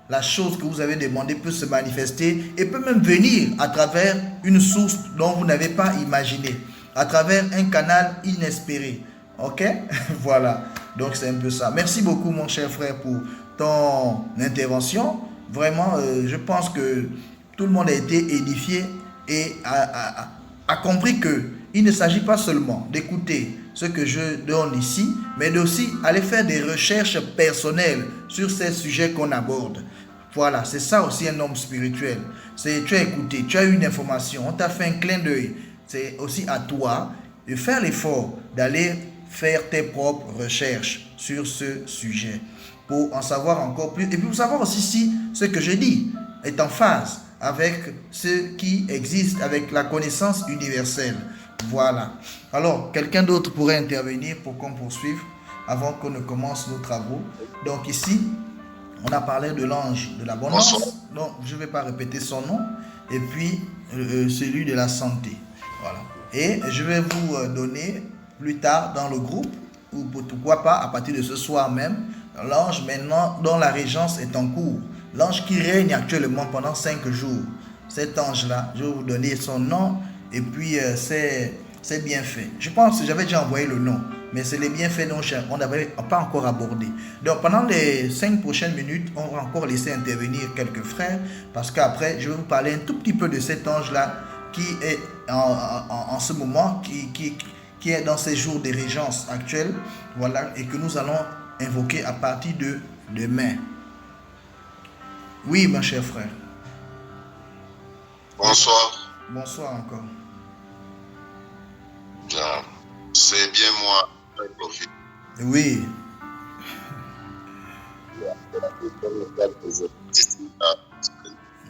la chose que vous avez demandée peut se manifester et peut même venir à travers une source dont vous n'avez pas imaginé, à travers un canal inespéré. Ok? Voilà. Donc c'est un peu ça. Merci beaucoup mon cher frère pour ton intervention. Vraiment, je pense que tout le monde a été édifié et a compris qu'il ne s'agit pas seulement d'écouter ce que je donne ici, mais aussi aller faire des recherches personnelles sur ces sujets qu'on aborde. Voilà, c'est ça aussi un homme spirituel. Tu as écouté, tu as eu une information, on t'a fait un clin d'œil. c'est aussi à toi de faire l'effort d'aller faire tes propres recherches sur ce sujet pour en savoir encore plus et puis pour savoir aussi si ce que je dis est en phase avec ce qui existe, avec la connaissance universelle. Voilà. Alors, quelqu'un d'autre pourrait intervenir pour qu'on poursuive avant qu'on ne commence nos travaux. Donc ici, on a parlé de l'ange de l'abondance. Donc, je ne vais pas répéter son nom. Et puis, celui de la santé. Voilà. Et je vais vous donner plus tard dans le groupe, ou pourquoi pas à partir de ce soir même, l'ange maintenant dont la régence est en cours. L'ange qui règne actuellement pendant 5 jours. Cet ange-là, je vais vous donner son nom et puis c'est bienfaits. Je pense que j'avais déjà envoyé le nom, mais c'est les bienfaits dont on n'avait pas encore abordé. Donc pendant les 5 prochaines minutes, on va encore laisser intervenir quelques frères, parce qu'après, je vais vous parler un tout petit peu de cet ange-là qui est en ce moment, qui est dans ces jours de régence actuels, voilà, et que nous allons invoquer à partir de demain. Oui, mon cher frère. Bonsoir. Bonsoir encore. Bien. C'est bien moi. Oui.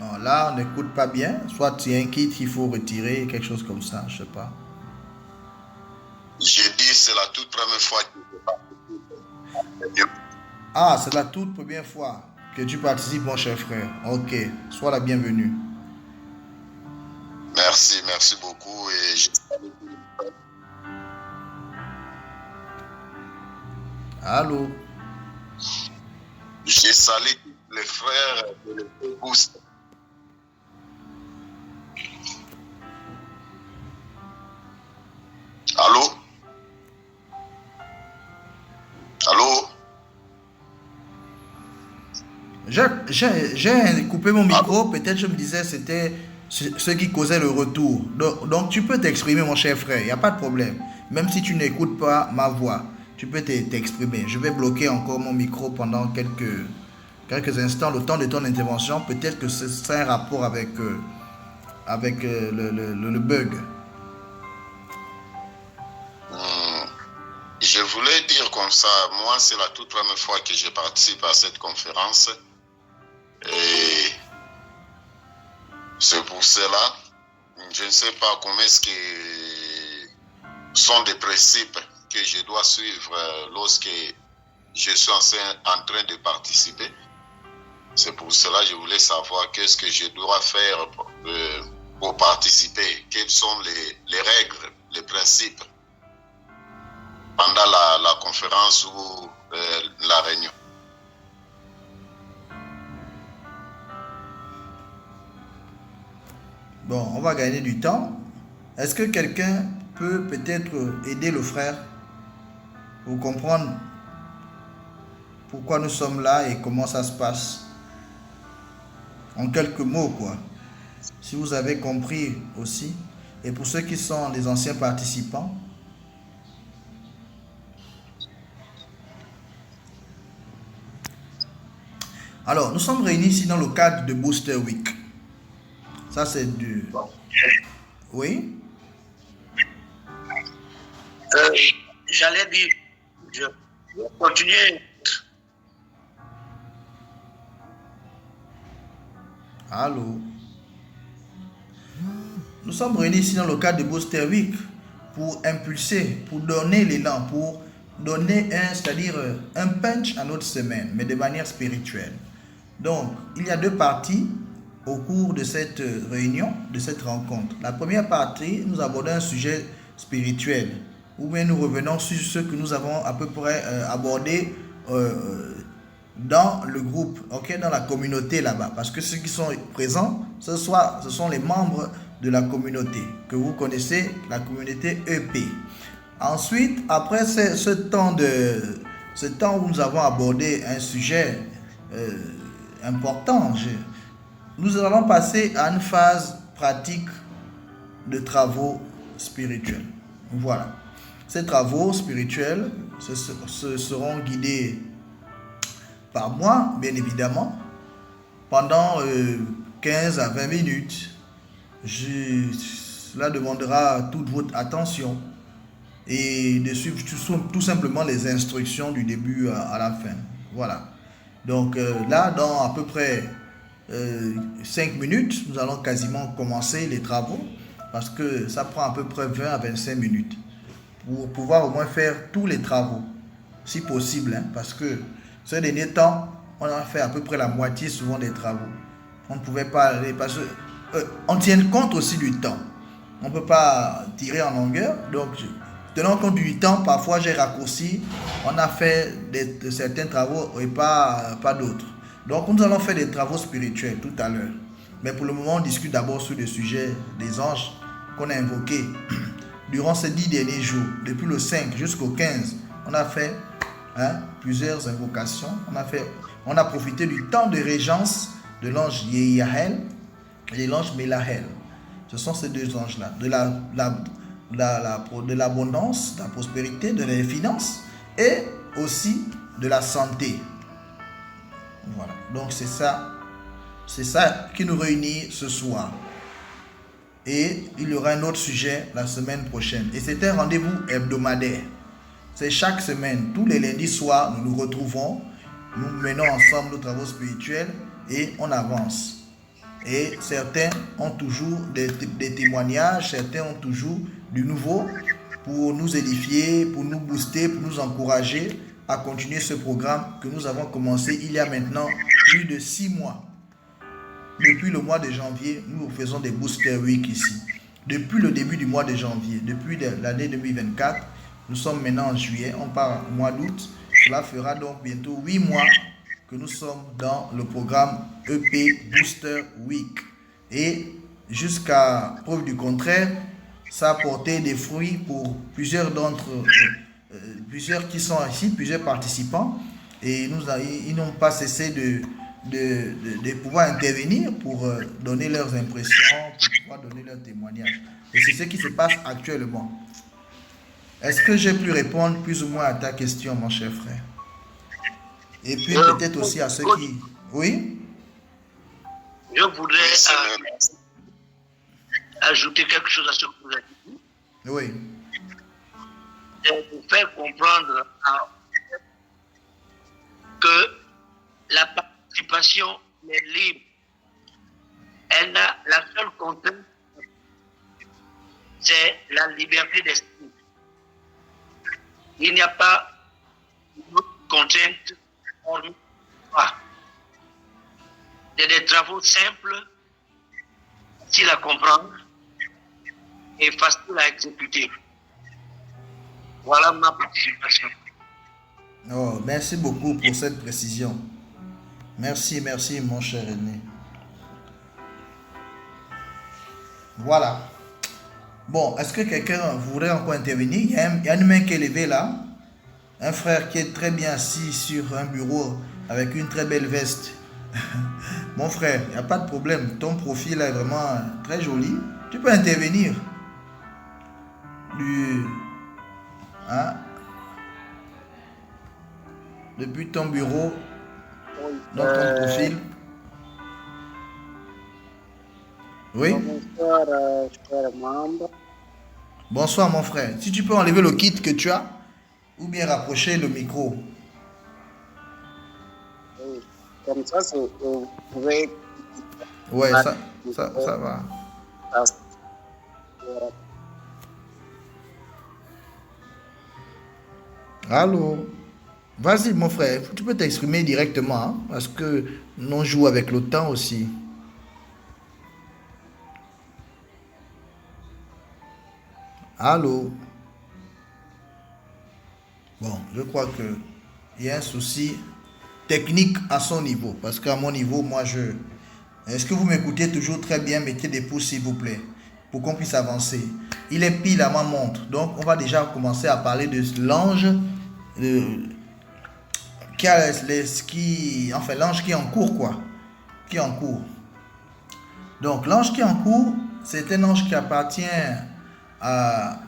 Non, là, on n'écoute pas bien. Soit tu as un kit qu'il faut retirer, quelque chose comme ça, je sais pas. J'ai dit c'est la toute première fois que je participe. Ah, c'est la toute première fois que tu participes, mon cher frère. Ok, sois la bienvenue. Merci beaucoup. Et Allô? j'ai salué les frères de l'Écosse. Allô? Allô? J'ai coupé mon micro, peut-être je me disais c'était ce qui causait le retour. Donc tu peux t'exprimer, mon cher frère, il n'y a pas de problème. Même si tu n'écoutes pas ma voix, tu peux t'exprimer. Je vais bloquer encore mon micro pendant quelques instants, le temps de ton intervention. Peut-être que ce serait un rapport avec le bug. Je voulais dire comme ça, moi c'est la toute première fois que je participe à cette conférence. Et c'est pour cela, je ne sais pas comment est-ce que sont des principes que je dois suivre lorsque je suis en train de participer. C'est pour cela que je voulais savoir qu'est-ce que je dois faire pour participer, quelles sont les règles, les principes pendant la conférence ou la réunion. Bon, on va gagner du temps. Est-ce que quelqu'un peut peut-être aider le frère pour comprendre pourquoi nous sommes là et comment ça se passe? En quelques mots, quoi. Si vous avez compris aussi. Et pour ceux qui sont des anciens participants. Alors, nous sommes réunis ici dans le cadre de Booster Week. Ça, c'est du... Oui? J'allais dire, je vais continuer. Allô? Nous sommes réunis ici dans le cadre de Booster Week pour impulser, pour donner l'élan, pour donner c'est-à-dire un punch à notre semaine, mais de manière spirituelle. Donc, il y a 2 parties au cours de cette réunion, de cette rencontre. La première partie, nous abordons un sujet spirituel, où bien nous revenons sur ce que nous avons à peu près abordé dans le groupe, okay, dans la communauté là-bas. Parce que ceux qui sont présents ce soir, ce sont les membres de la communauté, que vous connaissez, la communauté EP. Ensuite, après ce temps où nous avons abordé un sujet important, nous allons passer à une phase pratique de travaux spirituels. Voilà. Ces travaux spirituels seront guidés par moi, bien évidemment, pendant 15 à 20 minutes. cela demandera toute votre attention et de suivre tout simplement les instructions du début à la fin. Voilà. Donc là, dans à peu près 5 minutes, nous allons quasiment commencer les travaux parce que ça prend à peu près 20 à 25 minutes pour pouvoir au moins faire tous les travaux, si possible, hein, parce que ces derniers temps, on a fait à peu près la moitié souvent des travaux. On ne pouvait pas aller parce qu'on tient compte aussi du temps. On ne peut pas tirer en longueur, donc tenant compte du temps, parfois j'ai raccourci, on a fait certains travaux et pas d'autres. Donc nous allons faire des travaux spirituels tout à l'heure. Mais pour le moment, on discute d'abord sur le sujet des anges qu'on a invoqués durant ces 10 derniers jours, depuis le 5 jusqu'au 15. On a fait plusieurs invocations. On a profité du temps de régence de l'ange Yehiel et de l'ange Melahel. Ce sont ces deux anges-là, de l'abondance, de la prospérité, de la finance et aussi de la santé. Voilà, donc c'est ça qui nous réunit ce soir. Et il y aura un autre sujet la semaine prochaine. Et c'est un rendez-vous hebdomadaire. C'est chaque semaine, tous les lundis soirs, nous nous retrouvons, nous menons ensemble nos travaux spirituels et on avance. Et certains ont toujours des témoignages, certains ont toujours du nouveau pour nous édifier, pour nous booster, pour nous encourager à continuer ce programme que nous avons commencé il y a maintenant plus de 6 mois. Depuis le mois de janvier, nous faisons des Booster Week ici. Depuis le début du mois de janvier, depuis l'année 2024, nous sommes maintenant en juillet, on part au mois d'août. Cela fera donc bientôt 8 mois que nous sommes dans le programme EP Booster Week. Et jusqu'à preuve du contraire, ça a porté des fruits pour plusieurs plusieurs qui sont ici, plusieurs participants. Et ils n'ont pas cessé de pouvoir intervenir pour donner leurs impressions, pour pouvoir donner leurs témoignages. Et c'est ce qui se passe actuellement. Est-ce que j'ai pu répondre plus ou moins à ta question, mon cher frère? Et puis peut-être aussi à ceux qui... Oui? Je voudrais ajouter quelque chose à ce que vous avez dit. Oui. Et vous faire comprendre que la participation est libre. Elle a la seule contrainte, c'est la liberté d'esprit. Il n'y a pas d'autre contrainte hormis ça. C'est des travaux simples, faciles à comprendre et faciles à exécuter. Voilà ma participation. Oh, merci beaucoup pour cette précision. Merci mon cher aîné. Voilà. Bon, est-ce que quelqu'un voudrait encore intervenir? Il y a une main qui est levée là. Un frère qui est très bien assis sur un bureau avec une très belle veste. Mon frère, il n'y a pas de problème. Ton profil est vraiment très joli. Tu peux intervenir. Depuis ton bureau, dans ton profil. Oui. Bonsoir, chers membres. Bonsoir, mon frère. Si tu peux enlever le kit que tu as, ou bien rapprocher le micro. Oui. Comme ça, vous pouvez... Ouais, ça va. Allô? Vas-y, mon frère, tu peux t'exprimer directement, hein, parce que nous jouons avec le temps aussi. Allô? Bon, je crois que il y a un souci technique à son niveau, parce qu'à mon niveau, Est-ce que vous m'écoutez toujours très bien? Mettez des pouces, s'il vous plaît, pour qu'on puisse avancer. Il est pile à ma montre, donc on va déjà commencer à parler de l'ange l'ange qui est en cours, quoi. Qui est en cours. Donc, l'ange qui est en cours, c'est un ange qui appartient à...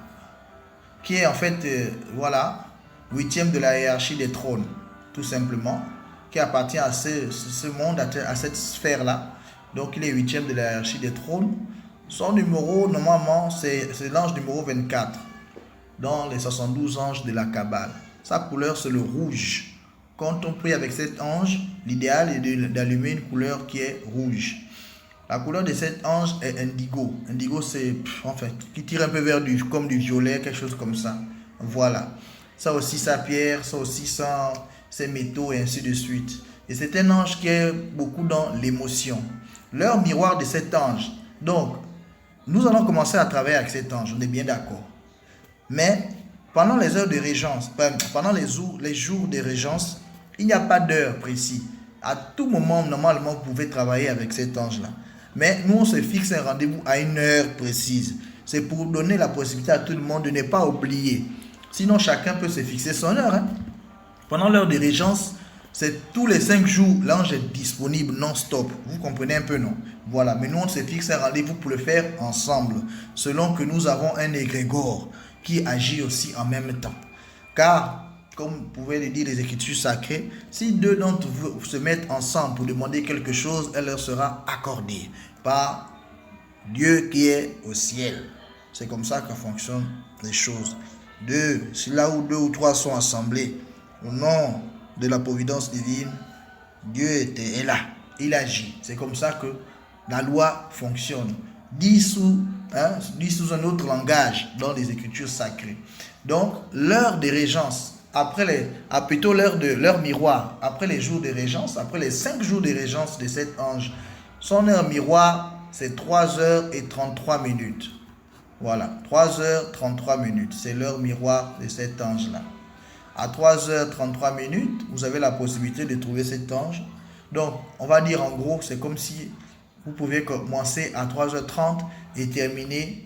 qui est en fait, huitième de la hiérarchie des trônes, tout simplement. Qui appartient à ce monde, à cette sphère-là. Donc, il est huitième de la hiérarchie des trônes. Son numéro, normalement, c'est l'ange numéro 24 dans les 72 anges de la Kabbale. Sa couleur, c'est le rouge. Quand on prie avec cet ange, l'idéal est d'allumer une couleur qui est rouge. La couleur de cet ange est indigo. Indigo, c'est enfin qui tire un peu vers comme du violet, quelque chose comme ça. Voilà. Ça aussi, sa pierre, ça aussi, ses métaux et ainsi de suite. Et c'est un ange qui est beaucoup dans l'émotion. L'heure miroir de cet ange. Donc, nous allons commencer à travailler avec cet ange, on est bien d'accord. Mais pendant les heures de régence, pendant les jours de régence, il n'y a pas d'heure précise. À tout moment, normalement, vous pouvez travailler avec cet ange-là. Mais nous, on se fixe un rendez-vous à une heure précise. C'est pour donner la possibilité à tout le monde de ne pas oublier. Sinon, chacun peut se fixer son heure. Pendant l'heure de régence, c'est tous les 5 jours, l'ange est disponible non-stop. Vous comprenez un peu, non? Voilà, mais nous, on se fixe un rendez-vous pour le faire ensemble, selon que nous avons un égrégore qui agit aussi en même temps. Car, comme vous pouvez le dire les Écritures sacrées, si 2 d'entre vous se mettent ensemble pour demander quelque chose, elle leur sera accordée par Dieu qui est au ciel. C'est comme ça que fonctionnent les choses. Si là où 2 ou 3 sont assemblés, au nom de la providence divine, Dieu est là, il agit. C'est comme ça que la loi fonctionne. Dit sous un autre langage dans les Écritures sacrées. Donc, l'heure de régence, plutôt l'heure miroir, après les jours de régence, après les 5 jours de régence de cet ange, son heure miroir, c'est 3h33. Voilà, 3h33, c'est l'heure miroir de cet ange-là. À 3h33, vous avez la possibilité de trouver cet ange. Donc, on va dire en gros, c'est comme si vous pouvez commencer à 3h30 et terminer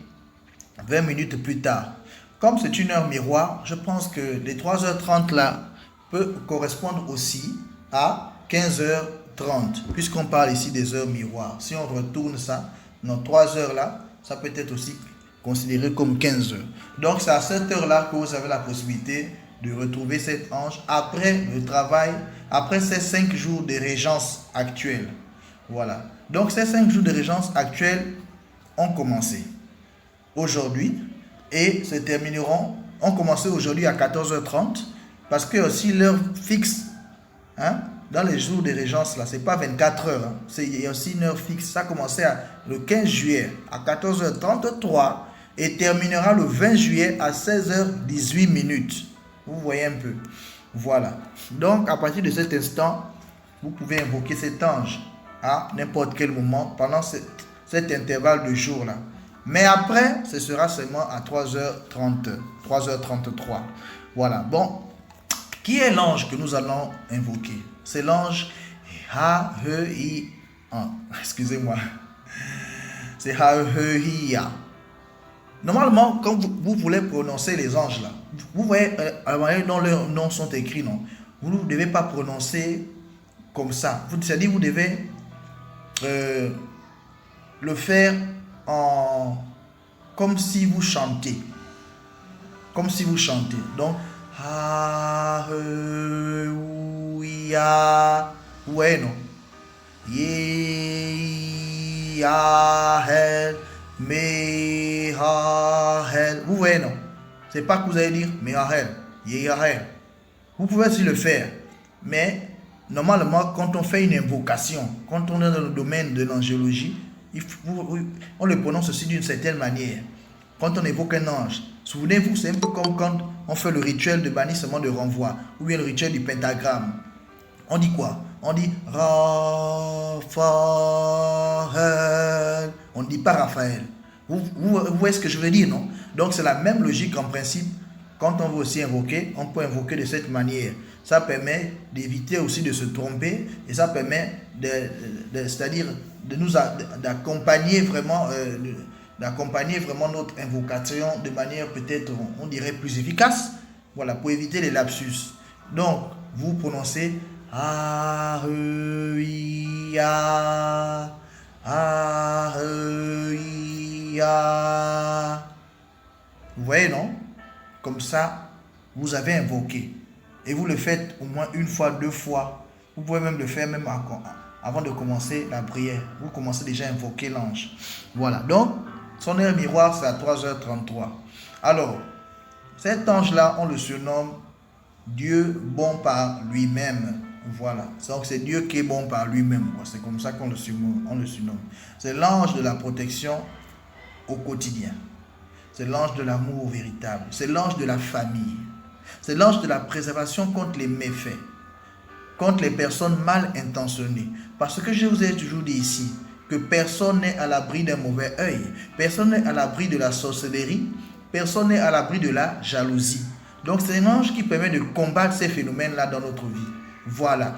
20 minutes plus tard. Comme c'est une heure miroir, je pense que les 3h30 là peuvent correspondre aussi à 15h30, puisqu'on parle ici des heures miroirs. Si on retourne ça, dans 3 heures là, ça peut être aussi considéré comme 15 heures. Donc, c'est à cette heure-là que vous avez la possibilité de retrouver cet ange après le travail, après ces 5 jours de régence actuelle. Voilà. Donc, ces 5 jours de régence actuelle ont commencé aujourd'hui et se termineront. Ont commencé aujourd'hui à 14h30 parce que aussi l'heure fixe, dans les jours de régence, là, c'est pas 24 heures. Il y a aussi une heure fixe. Ça a commencé le 15 juillet à 14h33 et terminera le 20 juillet à 16h18. Vous voyez un peu. Voilà. Donc, à partir de cet instant, vous pouvez invoquer cet ange à n'importe quel moment pendant cet intervalle de jour-là. Mais après, ce sera seulement à 3h30, 3h33. Voilà. Bon. Qui est l'ange que nous allons invoquer? C'est l'ange Ha-He-I-A. Excusez-moi. C'est Ha-He-I-A. Normalement, quand vous voulez prononcer les anges là, vous voyez la manière dont leurs noms sont écrits, non? Vous ne devez pas prononcer comme ça. C'est-à-dire vous devez le faire comme si vous chantez. Comme si vous chantez. Donc, Ha, He, Ou, Ya. Vous voyez, non? Ye, Ya, Hel. Mehahel. Vous voyez, non? C'est pas que vous allez dire Mehahel, Yehahel. Vous pouvez aussi le faire. Mais normalement, quand on fait une invocation, quand on est dans le domaine de l'angéologie, on le prononce aussi d'une certaine manière. Quand on évoque un ange, souvenez-vous, c'est un peu comme quand on fait le rituel de bannissement de renvoi ou bien le rituel du pentagramme. On dit quoi? On dit Raphaël. On ne dit pas Raphaël. Vous voyez ce que je veux dire, non? Donc, c'est la même logique en principe. Quand on veut aussi invoquer, on peut invoquer de cette manière. Ça permet d'éviter aussi de se tromper et ça permet c'est-à-dire d'accompagner vraiment, notre invocation de manière peut-être, on dirait, plus efficace. Voilà, pour éviter les lapsus. Donc, vous prononcez A-E-I-A, A-E-I-A. Vous voyez, non? Comme ça, vous avez invoqué. Et vous le faites au moins 1 fois, 2 fois. Vous pouvez même le faire même avant de commencer la prière. Vous commencez déjà à invoquer l'ange. Voilà. Donc, Son heure miroir, c'est à 3h33. Alors, cet ange-là, on le surnomme Dieu bon par lui-même. Voilà. Donc, c'est Dieu qui est bon par lui-même. C'est comme ça qu'on le surnomme. C'est l'ange de la protection au quotidien. C'est l'ange de l'amour véritable. C'est l'ange de la famille. C'est l'ange de la préservation contre les méfaits, contre les personnes mal intentionnées. Parce que je vous ai toujours dit ici que personne n'est à l'abri d'un mauvais œil. Personne n'est à l'abri de la sorcellerie. Personne n'est à l'abri de la jalousie. Donc c'est un ange qui permet de combattre ces phénomènes-là dans notre vie. Voilà.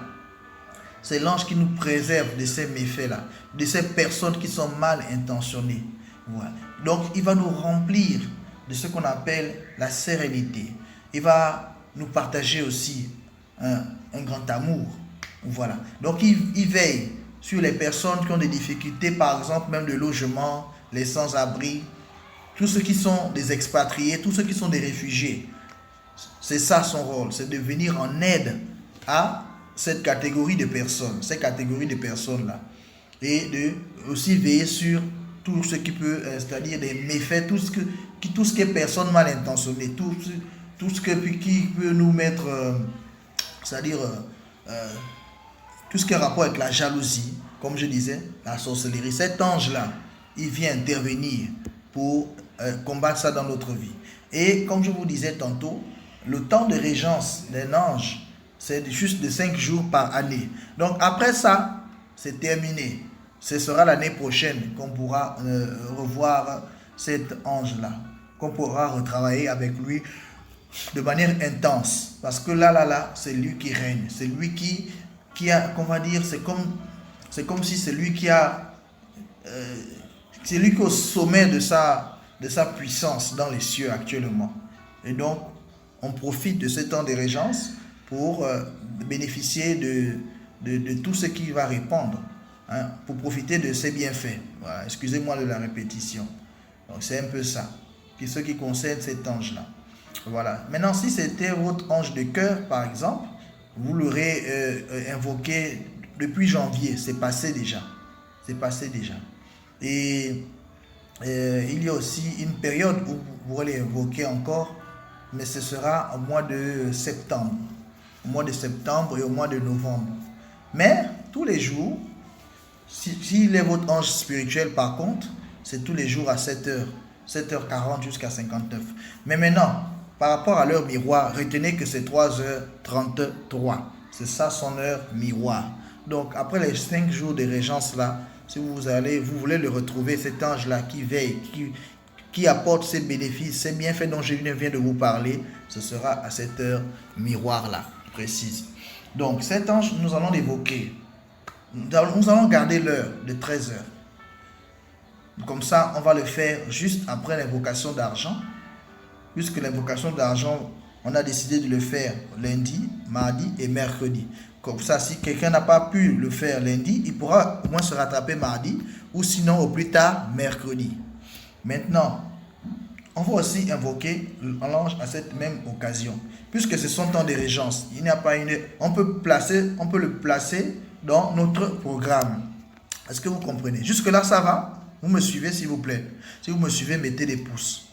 C'est l'ange qui nous préserve de ces méfaits-là, de ces personnes qui sont mal intentionnées. Voilà. Donc il va nous remplir de ce qu'on appelle la sérénité. Il va nous partager aussi un grand amour. Voilà. Donc il veille sur les personnes qui ont des difficultés, par exemple même de logement, les sans-abri, tous ceux qui sont des expatriés, tous ceux qui sont des réfugiés. C'est ça son rôle, c'est de venir en aide à cette catégorie de personnes, ces catégories de personnes-là. Et de aussi veiller sur tout ce qui peut, c'est-à-dire des méfaits, tout ce qui est personne mal intentionnée, tout ce qui peut nous mettre, c'est-à-dire tout ce qui a rapport avec la jalousie, comme je disais, la sorcellerie. Cet ange-là, il vient intervenir pour combattre ça dans notre vie. Et comme je vous disais tantôt, le temps de régence d'un ange, c'est juste de 5 jours par année. Donc après ça, c'est terminé. Ce sera l'année prochaine qu'on pourra revoir cet ange-là, qu'on pourra retravailler avec lui de manière intense. Parce que là, c'est lui qui règne. C'est lui qui a, qu'on va dire, c'est comme si c'est lui qui a... c'est lui qui est au sommet de sa puissance dans les cieux actuellement. Et donc, on profite de ce temps de régence pour bénéficier de tout ce qui va répondre, hein, pour profiter de ses bienfaits. Voilà, excusez-moi de la répétition. Donc, c'est un peu ça, ce qui concerne cet ange-là. Voilà. Maintenant, si c'était votre ange de cœur, par exemple, vous l'aurez invoqué depuis janvier. C'est passé déjà. Et il y a aussi une période où vous pourrez l'invoquer encore, mais ce sera au mois de septembre. Au mois de septembre et au mois de novembre. Mais tous les jours, s'il est votre ange spirituel par contre, c'est tous les jours à 7h, 7h40 jusqu'à 59. Mais maintenant, par rapport à l'heure miroir, retenez que c'est 3h33. C'est ça son heure miroir. Donc après les 5 jours de régence là, si vous voulez le retrouver, cet ange là qui veille, qui apporte ses bénéfices, ses bienfaits dont je viens de vous parler, ce sera à cette heure miroir là, précise. Donc cet ange, nous allons l'évoquer. Nous allons garder l'heure de 13h. Comme ça, on va le faire juste après l'invocation d'argent. Puisque l'invocation d'argent, on a décidé de le faire lundi, mardi et mercredi. Comme ça, si quelqu'un n'a pas pu le faire lundi, il pourra au moins se rattraper mardi ou sinon au plus tard mercredi. Maintenant, on va aussi invoquer l'ange à cette même occasion. Puisque c'est son temps de régence, il n'y a pas on peut le placer dans notre programme. Est-ce que vous comprenez? Jusque-là, ça va? Vous me suivez, s'il vous plaît? Si vous me suivez, mettez des pouces.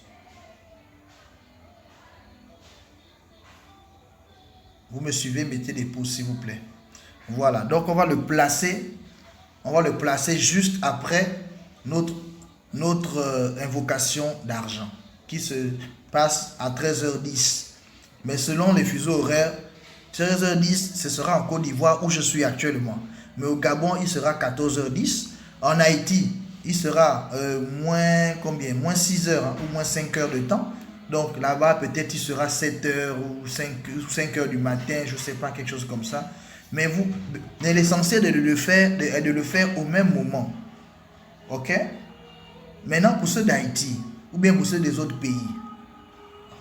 Vous me suivez, mettez des pouces, s'il vous plaît. Voilà, donc on va le placer juste après notre invocation d'argent qui se passe à 13h10. Mais selon les fuseaux horaires, 13h10, ce sera en Côte d'Ivoire où je suis actuellement. Mais au Gabon, il sera 14h10. En Haïti, il sera moins 6 heures ou moins 5 heures de temps. Donc là-bas, peut-être il sera 7 heures ou 5 heures du matin, je ne sais pas, quelque chose comme ça. Mais l'essentiel est de le faire au même moment. Ok? Maintenant, pour ceux d'Haïti, ou bien pour ceux des autres pays,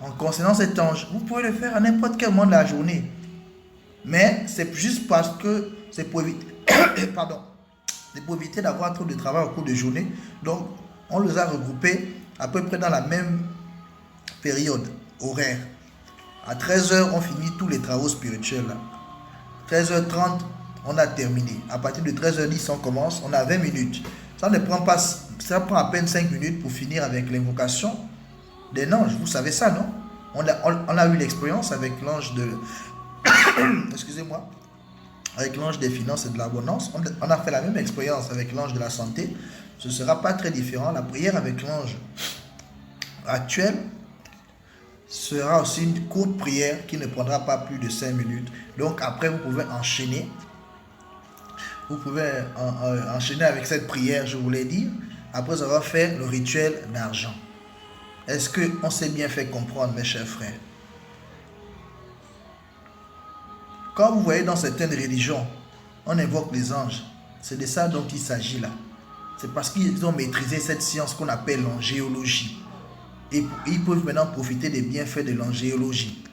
en concernant cet ange, vous pouvez le faire à n'importe quel moment de la journée. Mais c'est juste parce que c'est pour éviter, c'est pour éviter d'avoir trop de travail au cours de journée. Donc, on les a regroupés à peu près dans la même période horaire. À 13h, on finit tous les travaux spirituels. 13h30, on a terminé. À partir de 13h10, on commence. On a 20 minutes. Ça prend à peine 5 minutes pour finir avec l'invocation des anges. Vous savez ça, non? On a eu l'expérience avec l'ange de... Excusez-moi. Avec l'ange des finances et de l'abondance. On a fait la même expérience avec l'ange de la santé. Ce ne sera pas très différent. La prière avec l'ange actuel sera aussi une courte prière qui ne prendra pas plus de 5 minutes. Donc après, vous pouvez enchaîner. Vous pouvez enchaîner avec cette prière, je vous l'ai dit, après avoir fait le rituel d'argent. Est-ce qu'on s'est bien fait comprendre, mes chers frères? Quand vous voyez dans certaines religions, on invoque les anges. C'est de ça dont il s'agit là. C'est parce qu'ils ont maîtrisé cette science qu'on appelle l'angéologie. Et ils peuvent maintenant profiter des bienfaits de l'angéologie.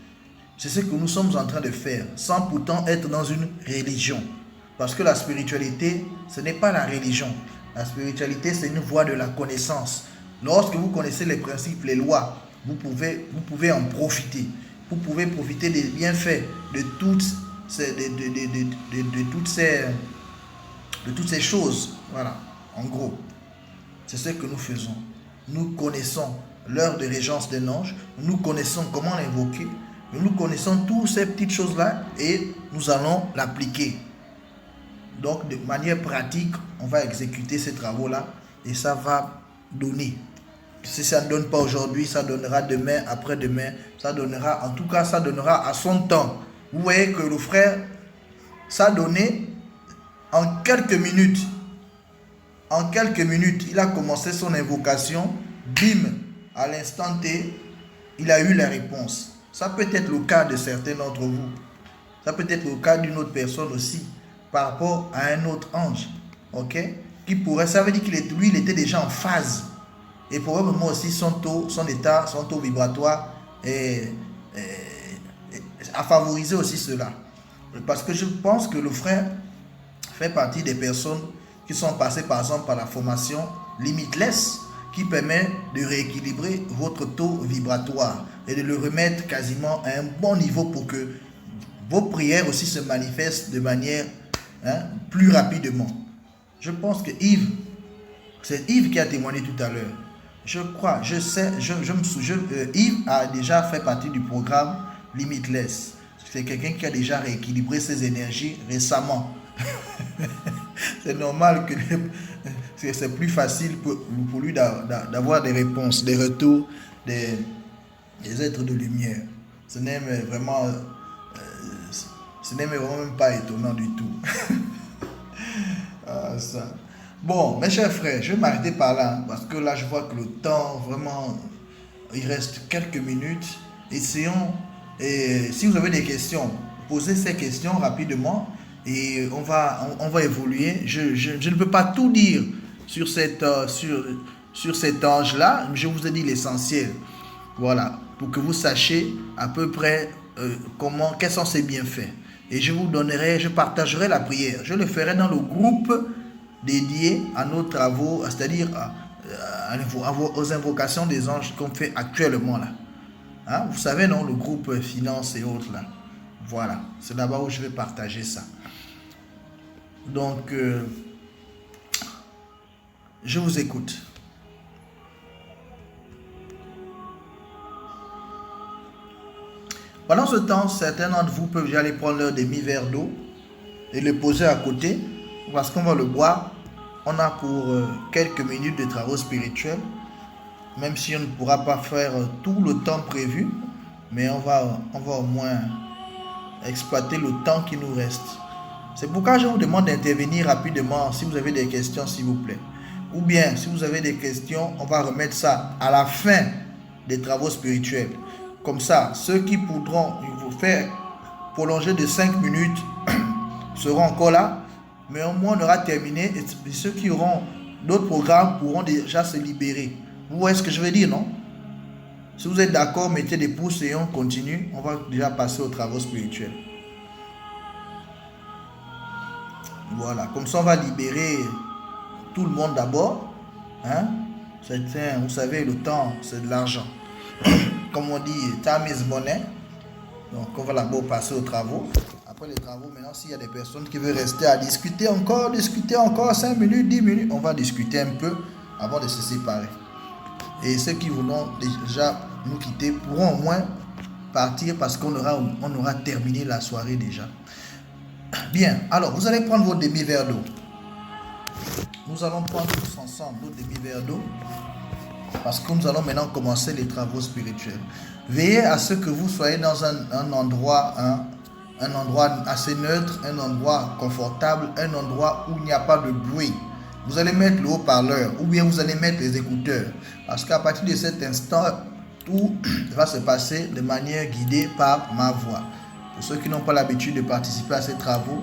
C'est ce que nous sommes en train de faire, sans pourtant être dans une religion. Parce que la spiritualité, ce n'est pas la religion. La spiritualité, c'est une voie de la connaissance. Lorsque vous connaissez les principes, les lois, vous pouvez en profiter. Vous pouvez profiter des bienfaits de toutes ces choses. Voilà, en gros. C'est ce que nous faisons. Nous connaissons l'heure de régence d'un ange. Nous connaissons comment l'invoquer. Nous connaissons toutes ces petites choses-là et nous allons l'appliquer. Donc, de manière pratique, on va exécuter ces travaux-là et ça va donner. Si ça ne donne pas aujourd'hui, ça donnera demain, après-demain. Ça donnera, en tout cas, ça donnera à son temps. Vous voyez que le frère, ça a donné en quelques minutes. En quelques minutes, il a commencé son invocation. Bim, à l'instant T, il a eu la réponse. Ça peut être le cas de certains d'entre vous. Ça peut être le cas d'une autre personne aussi. Par rapport à un autre ange, ok, qui pourrait, ça veut dire qu'il était déjà en phase, et probablement aussi son taux vibratoire a favorisé aussi cela, parce que je pense que le frère fait partie des personnes qui sont passées par exemple par la formation Limitless, qui permet de rééquilibrer votre taux vibratoire et de le remettre quasiment à un bon niveau pour que vos prières aussi se manifestent de manière plus rapidement. Je pense que Yves, c'est Yves qui a témoigné tout à l'heure. Je crois, je sais, je me souviens, Yves a déjà fait partie du programme Limitless. C'est quelqu'un qui a déjà rééquilibré ses énergies récemment. C'est normal que c'est plus facile pour lui d'avoir des réponses, des retours des êtres de lumière. Ce n'est vraiment même pas étonnant du tout. Ça. Bon, mes chers frères, je vais m'arrêter par là parce que là je vois que le temps, vraiment, il reste quelques minutes. Essayons, et si vous avez des questions, posez ces questions rapidement et on va évoluer. Je ne peux pas tout dire sur cet ange-là. Je vous ai dit l'essentiel. Voilà, pour que vous sachiez à peu près quels sont ses bienfaits. Et je partagerai la prière. Je le ferai dans le groupe dédié à nos travaux, c'est-à-dire aux invocations des anges qu'on fait actuellement là. Hein? Vous savez, non, le groupe finance et autres là. Voilà, c'est là-bas où je vais partager ça. Donc, je vous écoute. Pendant ce temps, certains d'entre vous peuvent déjà aller prendre leur demi-verre d'eau et le poser à côté parce qu'on va le boire. On a pour quelques minutes de travaux spirituels, même si on ne pourra pas faire tout le temps prévu, mais on va au moins exploiter le temps qui nous reste. C'est pourquoi je vous demande d'intervenir rapidement si vous avez des questions, s'il vous plaît. Ou bien, si vous avez des questions, on va remettre ça à la fin des travaux spirituels. Comme ça, ceux qui pourront vous faire prolonger de 5 minutes seront encore là, mais au moins on aura terminé et ceux qui auront d'autres programmes pourront déjà se libérer. Vous voyez ce que je veux dire, non? Si vous êtes d'accord, mettez des pouces et on continue. On va déjà passer aux travaux spirituels. Voilà, comme ça on va libérer tout le monde d'abord. Hein? Vous savez, le temps, c'est de l'argent. Comme on dit, time is money. Donc, on va d'abord passer aux travaux. Après les travaux, maintenant, s'il y a des personnes qui veulent rester à discuter encore 5 minutes, 10 minutes, on va discuter un peu avant de se séparer. Et ceux qui voudront déjà nous quitter pourront au moins partir parce qu'on aura terminé la soirée déjà. Bien, alors vous allez prendre votre demi-verre d'eau. Nous allons prendre tous ensemble notre demi-verre d'eau parce que nous allons maintenant commencer les travaux spirituels. Veillez à ce que vous soyez dans un endroit assez neutre, un endroit confortable, un endroit où il n'y a pas de bruit. Vous allez mettre le haut-parleur ou bien vous allez mettre les écouteurs. Parce qu'à partir de cet instant, tout va se passer de manière guidée par ma voix. Pour ceux qui n'ont pas l'habitude de participer à ces travaux,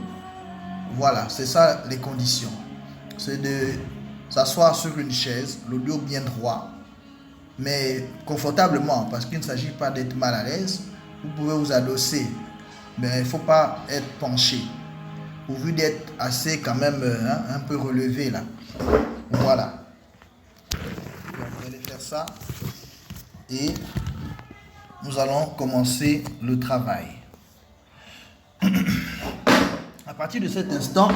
voilà, c'est ça les conditions. C'est de s'asseoir sur une chaise, le dos bien droit, mais confortablement, parce qu'il ne s'agit pas d'être mal à l'aise. Vous pouvez vous adosser, mais il ne faut pas être penché, pourvu d'être assez quand même un peu relevé là. Voilà. Vous allez faire ça et nous allons commencer le travail. À partir de cet instant,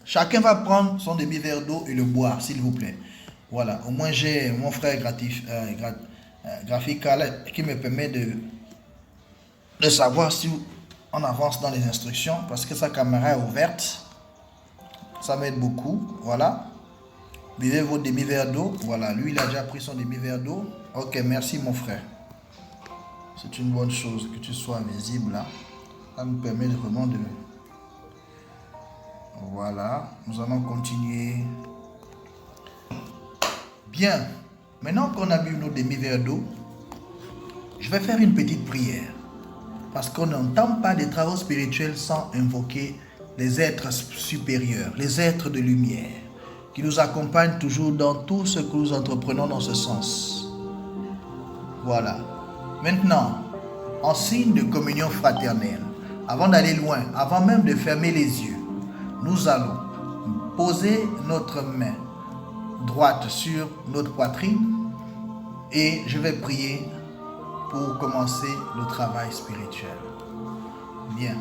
chacun va prendre son demi-verre d'eau et le boire, s'il vous plaît. Voilà, au moins j'ai mon frère graphical qui me permet de savoir si on avance dans les instructions, parce que sa caméra est ouverte. Ça m'aide beaucoup, voilà. Buvez votre demi-verre d'eau. Voilà, lui il a déjà pris son demi-verre d'eau. Ok, merci mon frère. C'est une bonne chose que tu sois visible là. Ça nous permet vraiment de... Voilà, nous allons continuer. Bien, maintenant qu'on a bu nos demi-verres d'eau, je vais faire une petite prière. Parce qu'on n'entend pas des travaux spirituels sans invoquer les êtres supérieurs, les êtres de lumière, qui nous accompagnent toujours dans tout ce que nous entreprenons dans ce sens. Voilà. Maintenant, en signe de communion fraternelle, avant d'aller loin, avant même de fermer les yeux, nous allons poser notre main droite sur notre poitrine et je vais prier pour commencer le travail spirituel. Bien.